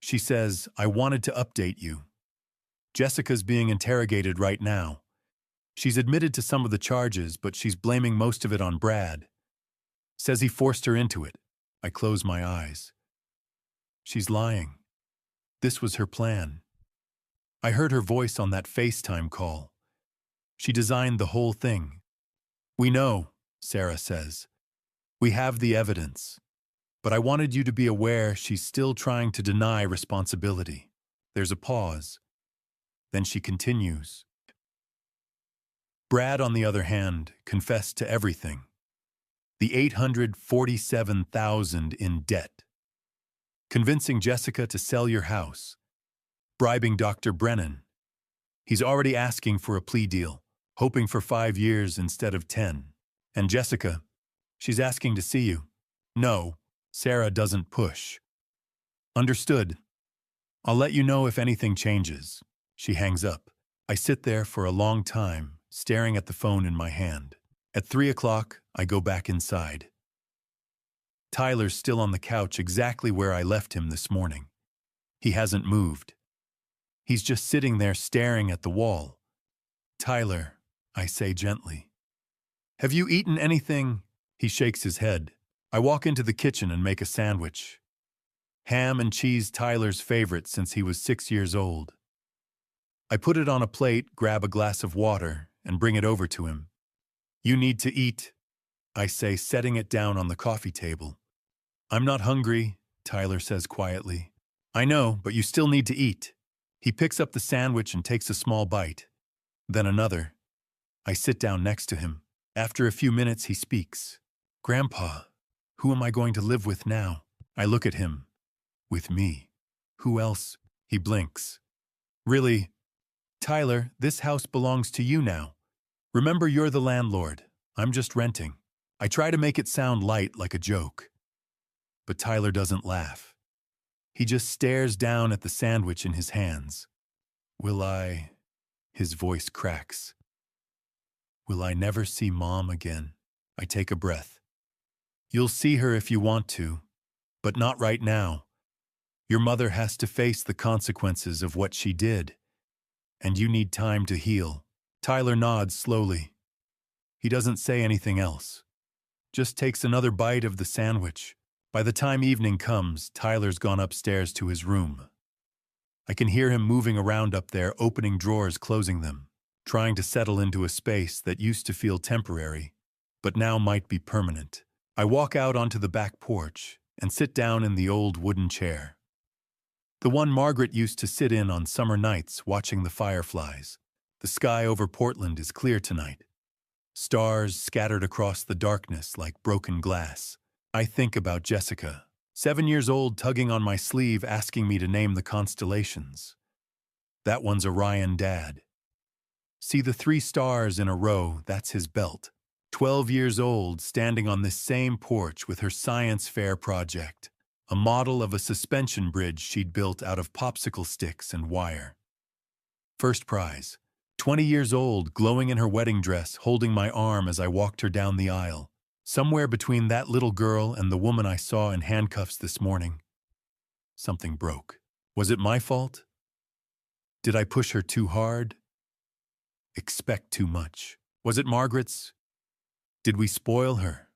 She says, "I wanted to update you. Jessica's being interrogated right now. She's admitted to some of the charges, but she's blaming most of it on Brad. Says he forced her into it." I close my eyes. She's lying. This was her plan. I heard her voice on that FaceTime call. She designed the whole thing. "We know," Sarah says. "We have the evidence. But I wanted you to be aware she's still trying to deny responsibility." There's a pause. Then she continues. "Brad, on the other hand, confessed to everything. The $847,000 in debt. Convincing Jessica to sell your house. Bribing Dr. Brennan. He's already asking for a plea deal, hoping for 5 years instead of 10. And Jessica, she's asking to see you." "No," Sarah doesn't push. "Understood. I'll let you know if anything changes." She hangs up. I sit there for a long time, staring at the phone in my hand. At 3 o'clock, I go back inside. Tyler's still on the couch exactly where I left him this morning. He hasn't moved. He's just sitting there staring at the wall. "Tyler," I say gently. "Have you eaten anything?" He shakes his head. I walk into the kitchen and make a sandwich. Ham and cheese, Tyler's favorite since he was 6 years old. I put it on a plate, grab a glass of water, and bring it over to him. "You need to eat," I say, setting it down on the coffee table. "I'm not hungry," Tyler says quietly. "I know, but you still need to eat." He picks up the sandwich and takes a small bite. Then another. I sit down next to him. After a few minutes, he speaks. "Grandpa, who am I going to live with now?" I look at him. "With me. Who else?" He blinks. "Really? Tyler, this house belongs to you now. Remember, you're the landlord. I'm just renting." I try to make it sound light, like a joke. But Tyler doesn't laugh. He just stares down at the sandwich in his hands. "Will I His voice cracks. Will I never see Mom again? I take a breath. You'll see her if you want to, but not right now. Your mother has to face the consequences of what she did, and you need time to heal. Tyler nods slowly. He doesn't say anything else. Just takes another bite of the sandwich. By the time evening comes, Tyler's gone upstairs to his room. I can hear him moving around up there, opening drawers, closing them, trying to settle into a space that used to feel temporary, but now might be permanent. I walk out onto the back porch and sit down in the old wooden chair. The one Margaret used to sit in on summer nights watching the fireflies. The sky over Portland is clear tonight. Stars scattered across the darkness like broken glass. I think about Jessica, 7 years old, tugging on my sleeve, asking me to name the constellations. That one's Orion, Dad. See the 3 stars in a row, that's his belt. 12 years old, standing on this same porch with her science fair project, a model of a suspension bridge she'd built out of popsicle sticks and wire. First prize. 20 years old, glowing in her wedding dress, holding my arm as I walked her down the aisle. Somewhere between that little girl and the woman I saw in handcuffs this morning, something broke. Was it my fault? Did I push her too hard? Expect too much? Was it Margaret's? Did we spoil her?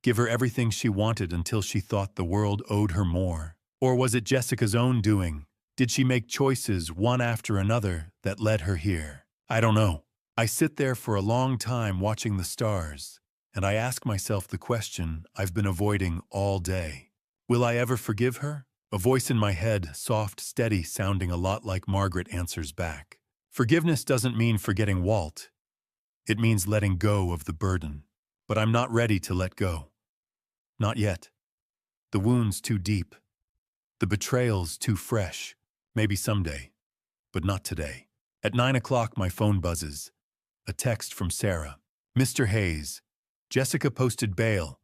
Give her everything she wanted until she thought the world owed her more? Or was it Jessica's own doing? Did she make choices, one after another, that led her here? I don't know. I sit there for a long time watching the stars, and I ask myself the question I've been avoiding all day. Will I ever forgive her? A voice in my head, soft, steady, sounding a lot like Margaret, answers back. Forgiveness doesn't mean forgetting Walt. It means letting go of the burden. But I'm not ready to let go. Not yet. The wound's too deep. The betrayal's too fresh. Maybe someday, but not today. At 9 o'clock, my phone buzzes. A text from Sarah. Mr. Hayes, Jessica posted bail,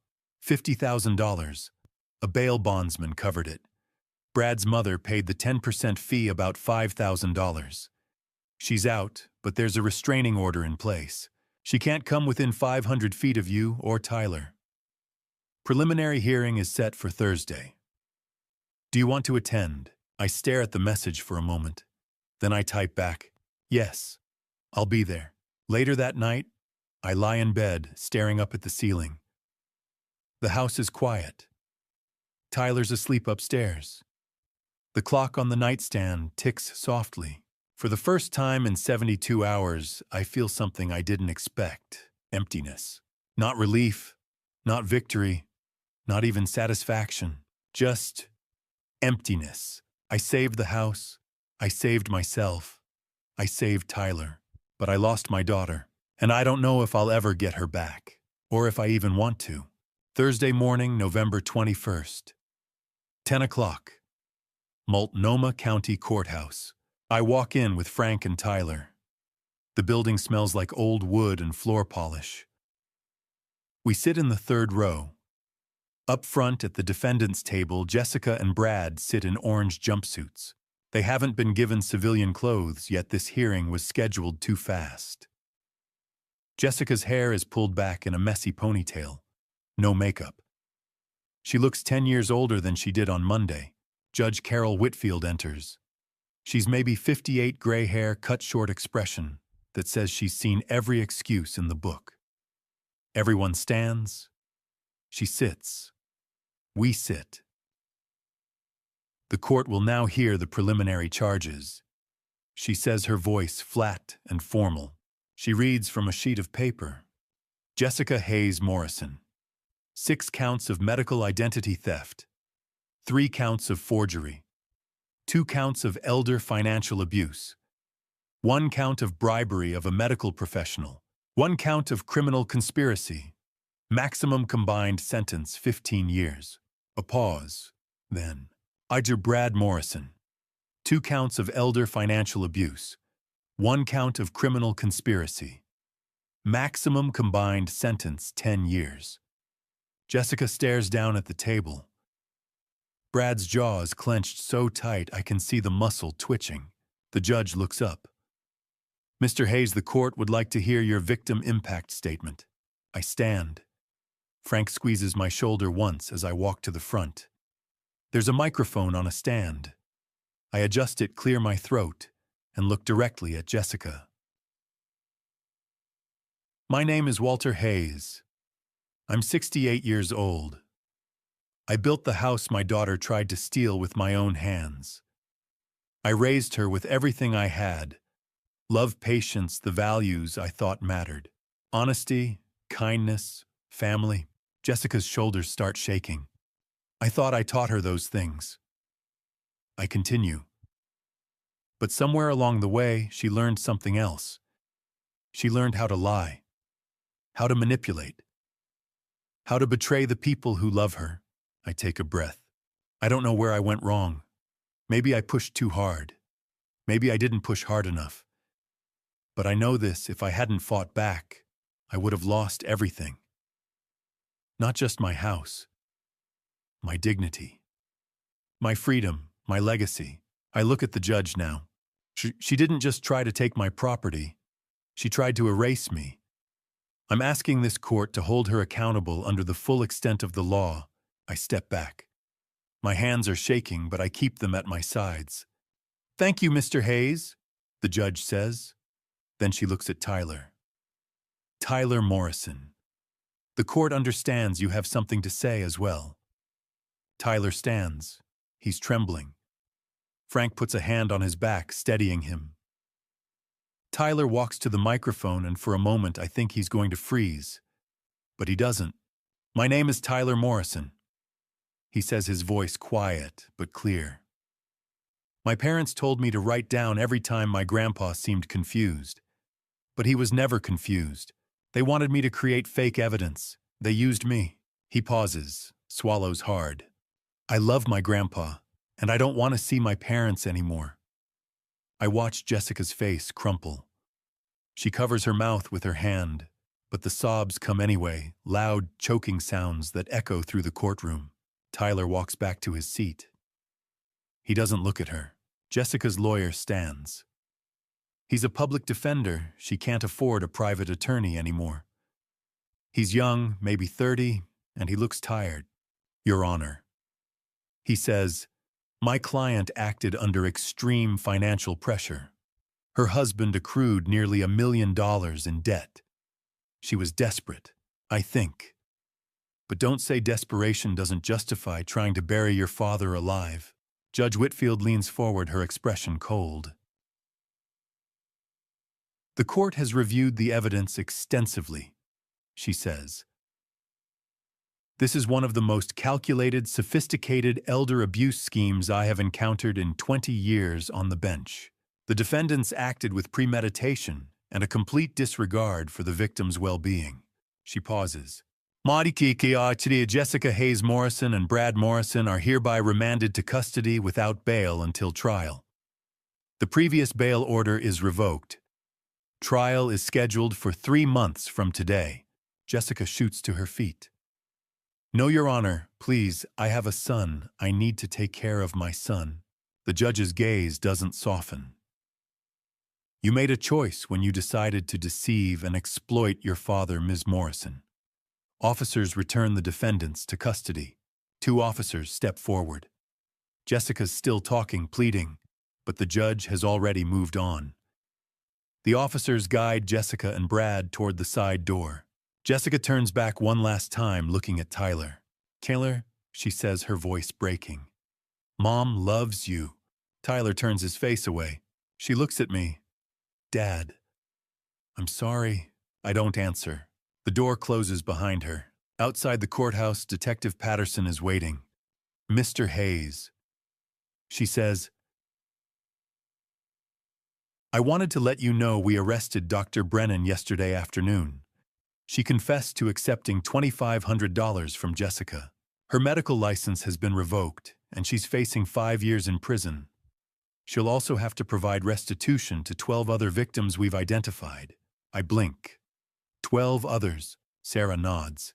$50,000. A bail bondsman covered it. Brad's mother paid the 10% fee, about $5,000. She's out, but there's a restraining order in place. She can't come within 500 feet of you or Tyler. Preliminary hearing is set for Thursday. Do you want to attend? I stare at the message for a moment. Then I type back, yes, I'll be there. Later that night, I lie in bed, staring up at the ceiling. The house is quiet. Tyler's asleep upstairs. The clock on the nightstand ticks softly. For the first time in 72 hours, I feel something I didn't expect. Emptiness. Not relief, not victory, not even satisfaction. Just emptiness. I saved the house. I saved myself. I saved Tyler. But I lost my daughter. And I don't know if I'll ever get her back. Or if I even want to. Thursday morning, November 21st. 10 o'clock. Multnomah County Courthouse. I walk in with Frank and Tyler. The building smells like old wood and floor polish. We sit in the 3rd row. Up front at the defendant's table, Jessica and Brad sit in orange jumpsuits. They haven't been given civilian clothes, yet this hearing was scheduled too fast. Jessica's hair is pulled back in a messy ponytail. No makeup. She looks 10 years older than she did on Monday. Judge Carol Whitfield enters. She's maybe 58, gray hair, cut short expression that says she's seen every excuse in the book. Everyone stands. She sits. We sit. The court will now hear the preliminary charges. She says, her voice flat and formal. She reads from a sheet of paper. Jessica Hayes Morrison. 6 counts of medical identity theft. 3 counts of forgery. 2 counts of elder financial abuse. 1 count of bribery of a medical professional. 1 count of criminal conspiracy. Maximum combined sentence, 15 years. A pause. Then, Brad Morrison. 2 counts of elder financial abuse. 1 count of criminal conspiracy. Maximum combined sentence, 10 years. Jessica stares down at the table. Brad's jaw is clenched so tight I can see the muscle twitching. The judge looks up. Mr. Hayes, the court would like to hear your victim impact statement. I stand. Frank squeezes my shoulder once as I walk to the front. There's a microphone on a stand. I adjust it, clear my throat, and look directly at Jessica. My name is Walter Hayes. I'm 68 years old. I built the house my daughter tried to steal with my own hands. I raised her with everything I had. Love, patience, the values I thought mattered. Honesty, kindness, family. Jessica's shoulders start shaking. I thought I taught her those things. I continue. But somewhere along the way, she learned something else. She learned how to lie, how to manipulate, how to betray the people who love her. I take a breath. I don't know where I went wrong. Maybe I pushed too hard. Maybe I didn't push hard enough. But I know this, if I hadn't fought back, I would have lost everything. Not just my house, my dignity, my freedom, my legacy. I look at the judge now. She didn't just try to take my property. She tried to erase me. I'm asking this court to hold her accountable under the full extent of the law. I step back. My hands are shaking, but I keep them at my sides. Thank you, Mr. Hayes, the judge says. Then she looks at Tyler. Tyler Morrison. The court understands you have something to say as well. Tyler stands. He's trembling. Frank puts a hand on his back, steadying him. Tyler walks to the microphone, and for a moment I think he's going to freeze. But he doesn't. My name is Tyler Morrison. He says, his voice quiet but clear. My parents told me to write down every time my grandpa seemed confused. But he was never confused. They wanted me to create fake evidence. They used me. He pauses, swallows hard. I love my grandpa, and I don't want to see my parents anymore. I watch Jessica's face crumple. She covers her mouth with her hand, but the sobs come anyway, loud, choking sounds that echo through the courtroom. Tyler walks back to his seat. He doesn't look at her. Jessica's lawyer stands. He's a public defender. She can't afford a private attorney anymore. He's young, maybe 30, and he looks tired. Your Honor. He says, my client acted under extreme financial pressure. Her husband accrued nearly $1 million in debt. She was desperate, I think. But don't say desperation doesn't justify trying to bury your father alive. Judge Whitfield leans forward, her expression cold. The court has reviewed the evidence extensively, she says. This is one of the most calculated, sophisticated elder abuse schemes I have encountered in 20 years on the bench. The defendants acted with premeditation and a complete disregard for the victim's well-being. She pauses. Jessica Hayes Morrison and Brad Morrison are hereby remanded to custody without bail until trial. The previous bail order is revoked. Trial is scheduled for 3 months from today. Jessica shoots to her feet. No, Your Honor, please, I have a son. I need to take care of my son. The judge's gaze doesn't soften. You made a choice when you decided to deceive and exploit your father, Ms. Morrison. Officers return the defendants to custody. 2 officers step forward. Jessica's still talking, pleading, but the judge has already moved on. The officers guide Jessica and Brad toward the side door. Jessica turns back one last time, looking at Tyler. Tyler, she says, her voice breaking. Mom loves you. Tyler turns his face away. She looks at me. Dad. I'm sorry. I don't answer. The door closes behind her. Outside the courthouse, Detective Patterson is waiting. Mr. Hayes. She says, I wanted to let you know we arrested Dr. Brennan yesterday afternoon. She confessed to accepting $2,500 from Jessica. Her medical license has been revoked, and she's facing 5 years in prison. She'll also have to provide restitution to 12 other victims we've identified. I blink. 12 others, Sarah nods.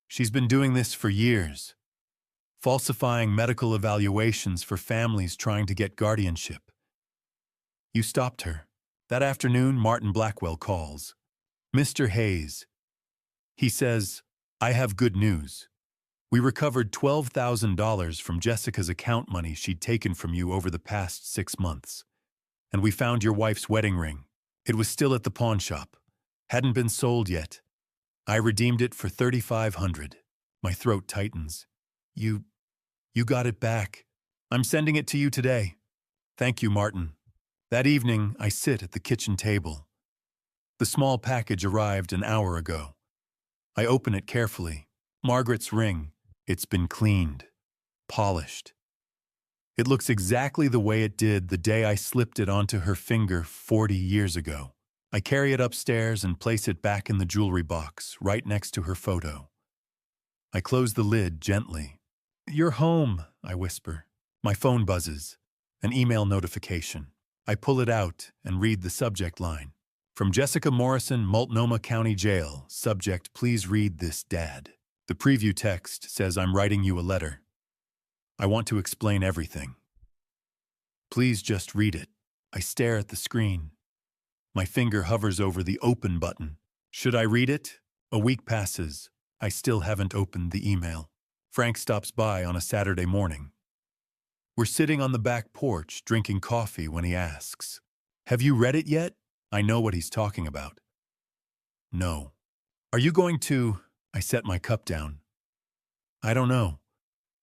She's been doing this for years, falsifying medical evaluations for families trying to get guardianship. You stopped her. That afternoon, Martin Blackwell calls. Mr. Hayes. He says, I have good news. We recovered $12,000 from Jessica's account money she'd taken from you over the past 6 months. And we found your wife's wedding ring. It was still at the pawn shop. Hadn't been sold yet. I redeemed it for $3,500. My throat tightens. You got it back. I'm sending it to you today. Thank you, Martin. That evening, I sit at the kitchen table. The small package arrived an hour ago. I open it carefully. Margaret's ring. It's been cleaned, polished. It looks exactly the way it did the day I slipped it onto her finger 40 years ago. I carry it upstairs and place it back in the jewelry box, right next to her photo. I close the lid gently. You're home, I whisper. My phone buzzes. An email notification. I pull it out and read the subject line. From Jessica Morrison, Multnomah County Jail. Subject, please read this, Dad. The preview text says I'm writing you a letter. I want to explain everything. Please just read it. I stare at the screen. My finger hovers over the open button. Should I read it? A week passes. I still haven't opened the email. Frank stops by on a Saturday morning. We're sitting on the back porch drinking coffee when he asks, Have you read it yet? I know what he's talking about. No. Are you going to? I set my cup down. I don't know.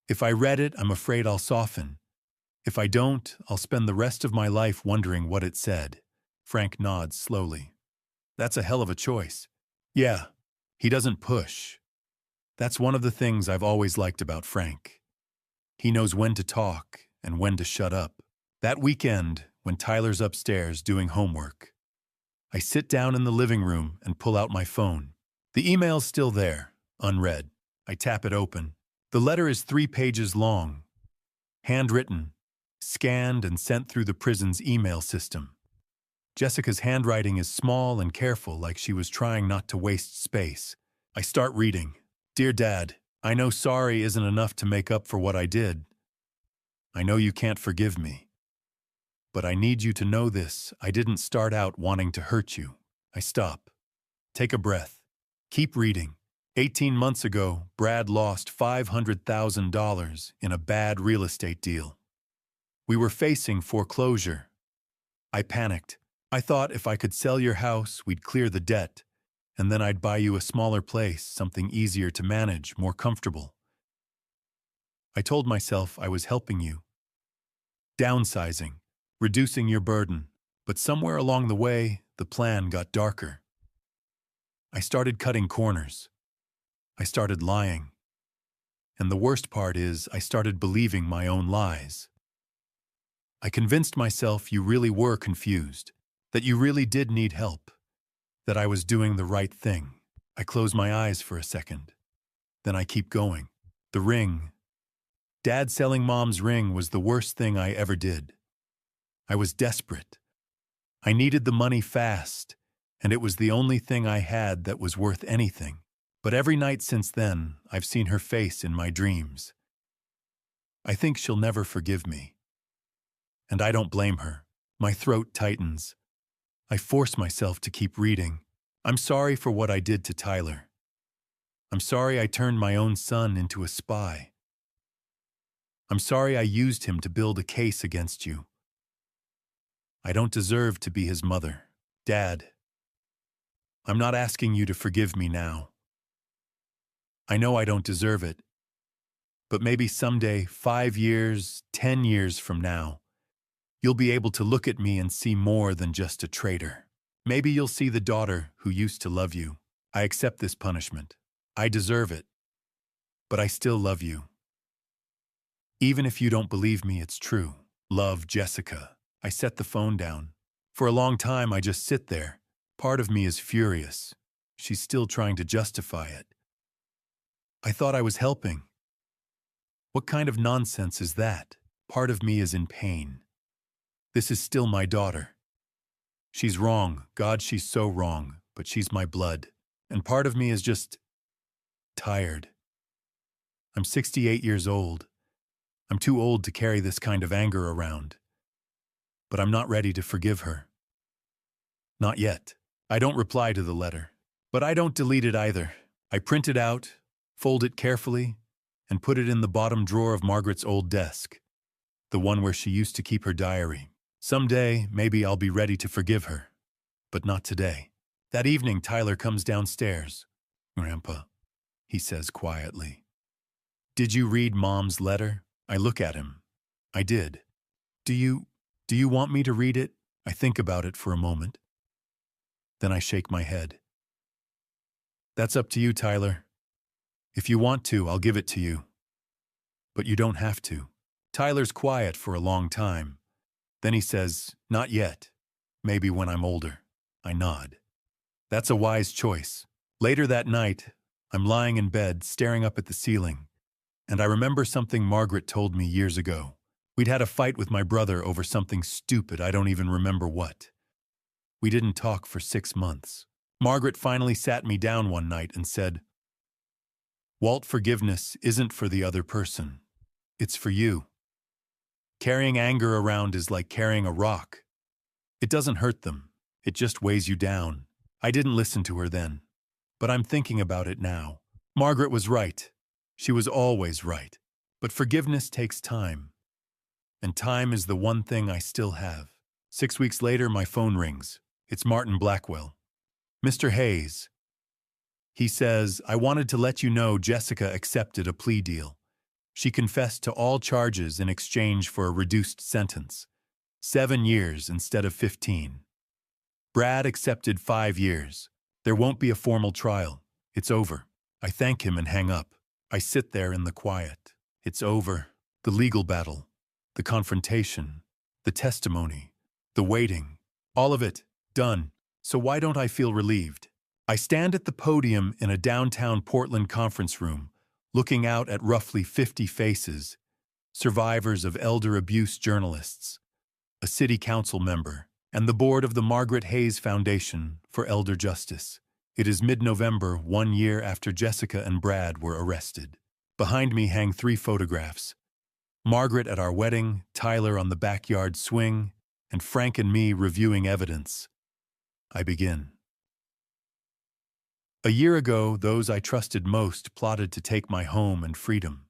If I read it, I'm afraid I'll soften. If I don't, I'll spend the rest of my life wondering what it said. Frank nods slowly. That's a hell of a choice. Yeah, he doesn't push. That's one of the things I've always liked about Frank. He knows when to talk and when to shut up. That weekend, when Tyler's upstairs doing homework, I sit down in the living room and pull out my phone. The email's still there, unread. I tap it open. The letter is 3 pages long, handwritten, scanned and sent through the prison's email system. Jessica's handwriting is small and careful, like she was trying not to waste space. I start reading. Dear Dad, I know sorry isn't enough to make up for what I did. I know you can't forgive me. But I need you to know this. I didn't start out wanting to hurt you. I stop. Take a breath. Keep reading. 18 months ago, Brad lost $500,000 in a bad real estate deal. We were facing foreclosure. I panicked. I thought if I could sell your house, we'd clear the debt, and then I'd buy you a smaller place, something easier to manage, more comfortable. I told myself I was helping you. Downsizing, reducing your burden, but somewhere along the way, the plan got darker. I started cutting corners. I started lying. And the worst part is, I started believing my own lies. I convinced myself you really were confused, that you really did need help, that I was doing the right thing. I close my eyes for a second. Then I keep going. The ring. Dad selling Mom's ring was the worst thing I ever did. I was desperate. I needed the money fast, and it was the only thing I had that was worth anything. But every night since then, I've seen her face in my dreams. I think she'll never forgive me. And I don't blame her. My throat tightens. I force myself to keep reading. I'm sorry for what I did to Tyler. I'm sorry I turned my own son into a spy. I'm sorry I used him to build a case against you. I don't deserve to be his mother. Dad, I'm not asking you to forgive me now. I know I don't deserve it. But maybe someday, 5 years, 10 years from now, you'll be able to look at me and see more than just a traitor. Maybe you'll see the daughter who used to love you. I accept this punishment. I deserve it. But I still love you. Even if you don't believe me, it's true. Love, Jessica. I set the phone down. For a long time, I just sit there. Part of me is furious. She's still trying to justify it. I thought I was helping. What kind of nonsense is that? Part of me is in pain. This is still my daughter. She's wrong. God, she's so wrong. But she's my blood. And part of me is just tired. I'm 68 years old. I'm too old to carry this kind of anger around. But I'm not ready to forgive her. Not yet. I don't reply to the letter. But I don't delete it either. I print it out, fold it carefully, and put it in the bottom drawer of Margaret's old desk, the one where she used to keep her diary. Someday, maybe I'll be ready to forgive her. But not today. That evening, Tyler comes downstairs. "Grandpa," he says quietly. "Did you read Mom's letter?" I look at him. I did. Do you want me to read it?" I think about it for a moment. Then I shake my head. "That's up to you, Tyler. If you want to, I'll give it to you. But you don't have to." Tyler's quiet for a long time. Then he says, "Not yet. Maybe when I'm older." I nod. That's a wise choice. Later that night, I'm lying in bed, staring up at the ceiling, and I remember something Margaret told me years ago. We'd had a fight with my brother over something stupid, I don't even remember what. We didn't talk for 6 months. Margaret finally sat me down one night and said, "Walt, forgiveness isn't for the other person. It's for you. Carrying anger around is like carrying a rock. It doesn't hurt them. It just weighs you down." I didn't listen to her then, but I'm thinking about it now. Margaret was right. She was always right. But forgiveness takes time. And time is the one thing I still have. 6 weeks later, my phone rings. It's Martin Blackwell. "Mr. Hayes," he says, "I wanted to let you know Jessica accepted a plea deal. She confessed to all charges in exchange for a reduced sentence. 7 years instead of 15. Brad accepted 5 years. There won't be a formal trial. It's over." I thank him and hang up. I sit there in the quiet. It's over. The legal battle, the confrontation, the testimony, the waiting, all of it, done. So why don't I feel relieved? I stand at the podium in a downtown Portland conference room, looking out at roughly 50 faces, survivors of elder abuse journalists, a city council member, and the board of the Margaret Hayes Foundation for Elder Justice. It is mid-November, 1 year after Jessica and Brad were arrested. Behind me hang 3 photographs. Margaret at our wedding, Tyler on the backyard swing, and Frank and me reviewing evidence. I begin. A year ago, those I trusted most plotted to take my home and freedom.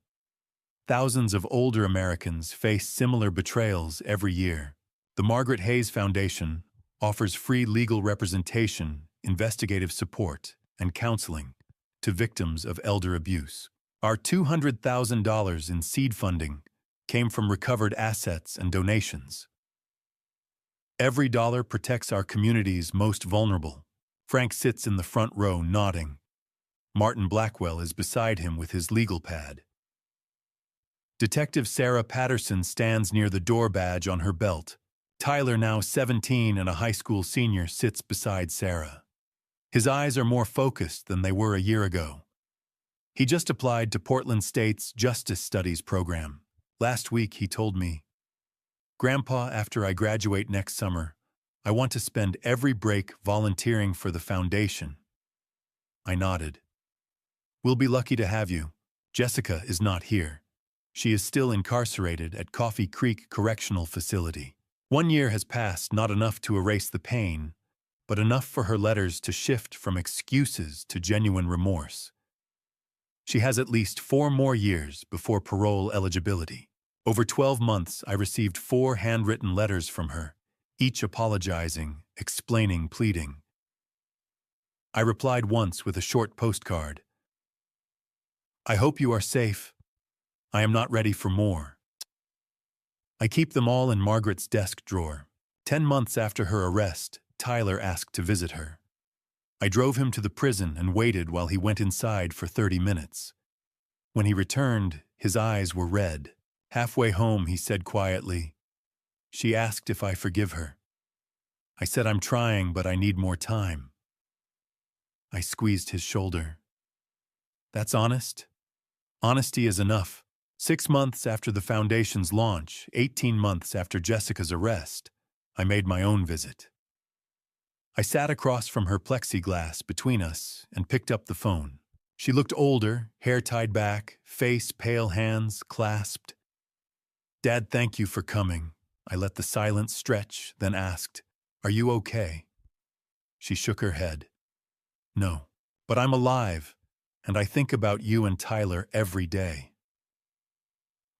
Thousands of older Americans face similar betrayals every year. The Margaret Hayes Foundation offers free legal representation, investigative support, and counseling to victims of elder abuse. Our $200,000 in seed funding came from recovered assets and donations. Every dollar protects our community's most vulnerable. Frank sits in the front row nodding. Martin Blackwell is beside him with his legal pad. Detective Sarah Patterson stands near the door badge on her belt. Tyler, now 17 and a high school senior, sits beside Sarah. His eyes are more focused than they were a year ago. He just applied to Portland State's Justice Studies program. Last week, he told me, "Grandpa, after I graduate next summer, I want to spend every break volunteering for the foundation." I nodded. "We'll be lucky to have you. Jessica is not here. She is still incarcerated at Coffee Creek Correctional Facility. 1 year has passed, not enough to erase the pain, but enough for her letters to shift from excuses to genuine remorse. She has at least 4 more years before parole eligibility. Over 12 months, I received 4 handwritten letters from her, each apologizing, explaining, pleading. I replied once with a short postcard. "I hope you are safe. I am not ready for more." I keep them all in Margaret's desk drawer. 10 months after her arrest, Tyler asked to visit her. I drove him to the prison and waited while he went inside for 30 minutes. When he returned, his eyes were red. Halfway home, he said quietly, "She asked if I forgive her. I said I'm trying, but I need more time." I squeezed his shoulder. "That's honest. Honesty is enough." 6 months after the foundation's launch, 18 months after Jessica's arrest, I made my own visit. I sat across from her plexiglass between us and picked up the phone. She looked older, hair tied back, face pale, hands clasped. "Dad, thank you for coming." I let the silence stretch, then asked, "Are you okay?" She shook her head. No, but I'm alive, and I think about you and Tyler every day.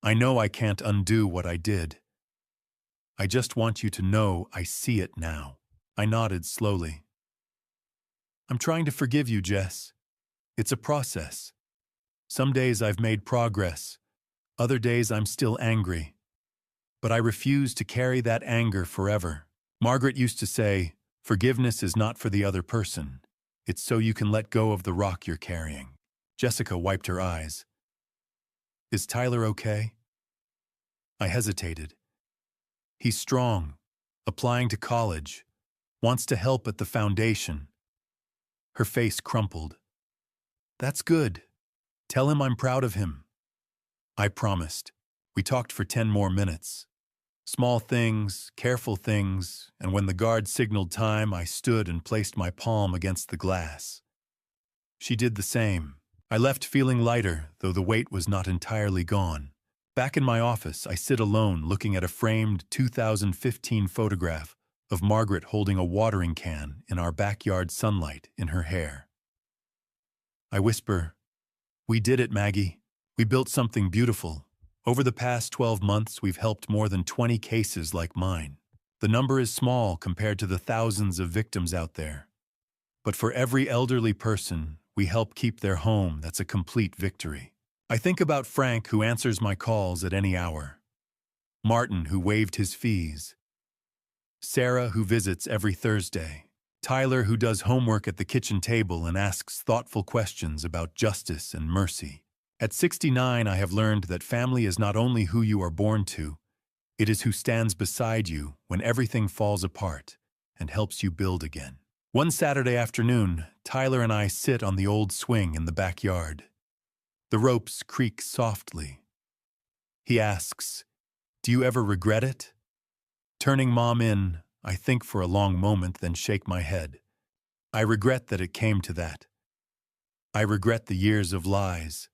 I know I can't undo what I did. I just want you to know I see it now. I nodded slowly. I'm trying to forgive you, Jess. It's a process. Some days I've made progress. Other days I'm still angry. But I refuse to carry that anger forever. Margaret used to say, forgiveness is not for the other person. It's so you can let go of the rock you're carrying. Jessica wiped her eyes. Is Tyler okay? I hesitated. He's strong, applying to college, wants to help at the foundation. Her face crumpled. That's good. Tell him I'm proud of him. I promised. We talked for 10 more minutes. Small things, careful things, and when the guard signaled time, I stood and placed my palm against the glass. She did the same. I left feeling lighter, though the weight was not entirely gone. Back in my office, I sit alone looking at a framed 2015 photograph of Margaret holding a watering can in our backyard sunlight in her hair. I whisper, "We did it, Maggie. We built something beautiful. Over the past 12 months, we've helped more than 20 cases like mine. The number is small compared to the thousands of victims out there. But for every elderly person we help keep their home, that's a complete victory. I think about Frank, who answers my calls at any hour. Martin, who waived his fees. Sarah, who visits every Thursday. Tyler, who does homework at the kitchen table and asks thoughtful questions about justice and mercy. At 69, I have learned that family is not only who you are born to, it is who stands beside you when everything falls apart and helps you build again. One Saturday afternoon, Tyler and I sit on the old swing in the backyard. The ropes creak softly. He asks, "Do you ever regret it?" Turning Mom in, I think for a long moment, then shake my head. I regret that it came to that. I regret the years of lies.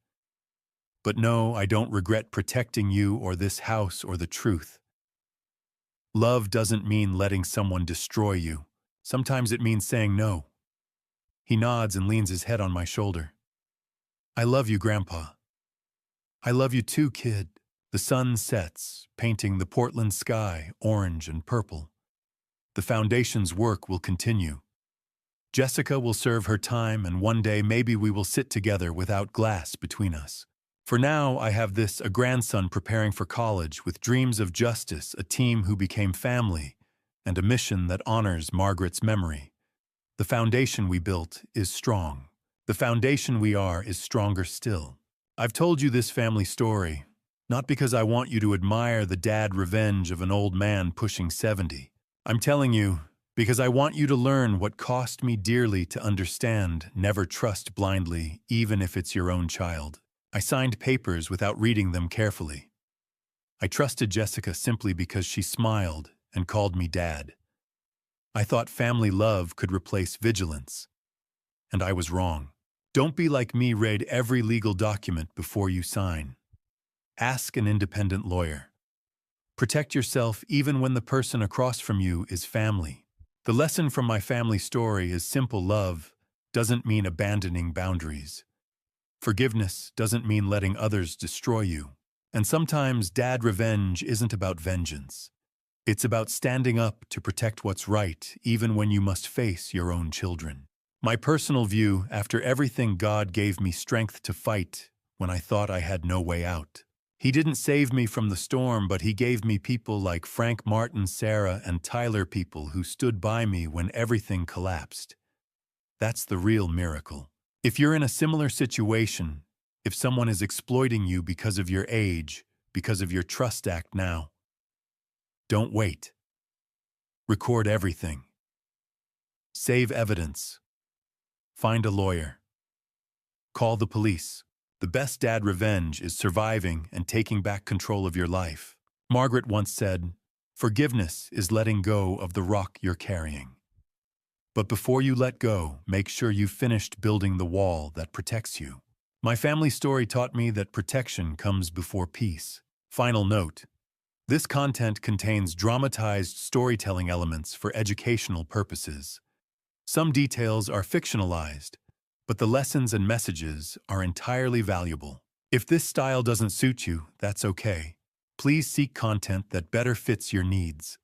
But no, I don't regret protecting you or this house or the truth. Love doesn't mean letting someone destroy you. Sometimes it means saying no. He nods and leans his head on my shoulder. I love you, Grandpa. I love you too, kid. The sun sets, painting the Portland sky orange and purple. The foundation's work will continue. Jessica will serve her time, and one day maybe we will sit together without glass between us. For now, I have a grandson preparing for college with dreams of justice, a team who became family, and a mission that honors Margaret's memory. The foundation we built is strong. The foundation we are is stronger still. I've told you this family story, not because I want you to admire the dad revenge of an old man pushing 70. I'm telling you because I want you to learn what cost me dearly to understand never trust blindly, even if it's your own child. I signed papers without reading them carefully. I trusted Jessica simply because she smiled and called me Dad. I thought family love could replace vigilance. And I was wrong. Don't be like me, read every legal document before you sign. Ask an independent lawyer. Protect yourself even when the person across from you is family. The lesson from my family story is simple: love doesn't mean abandoning boundaries. Forgiveness doesn't mean letting others destroy you. And sometimes dad revenge isn't about vengeance. It's about standing up to protect what's right, even when you must face your own children. My personal view, after everything, God gave me strength to fight when I thought I had no way out. He didn't save me from the storm, but he gave me people like Frank, Martin, Sarah, and Tyler, people who stood by me when everything collapsed. That's the real miracle. If you're in a similar situation, if someone is exploiting you because of your age, because of your trust act now, don't wait. Record everything. Save evidence. Find a lawyer. Call the police. The best dad revenge is surviving and taking back control of your life. Margaret once said, "Forgiveness is letting go of the rock you're carrying." But before you let go, make sure you've finished building the wall that protects you. My family story taught me that protection comes before peace. Final note: this content contains dramatized storytelling elements for educational purposes. Some details are fictionalized, but the lessons and messages are entirely valuable. If this style doesn't suit you, that's okay. Please seek content that better fits your needs.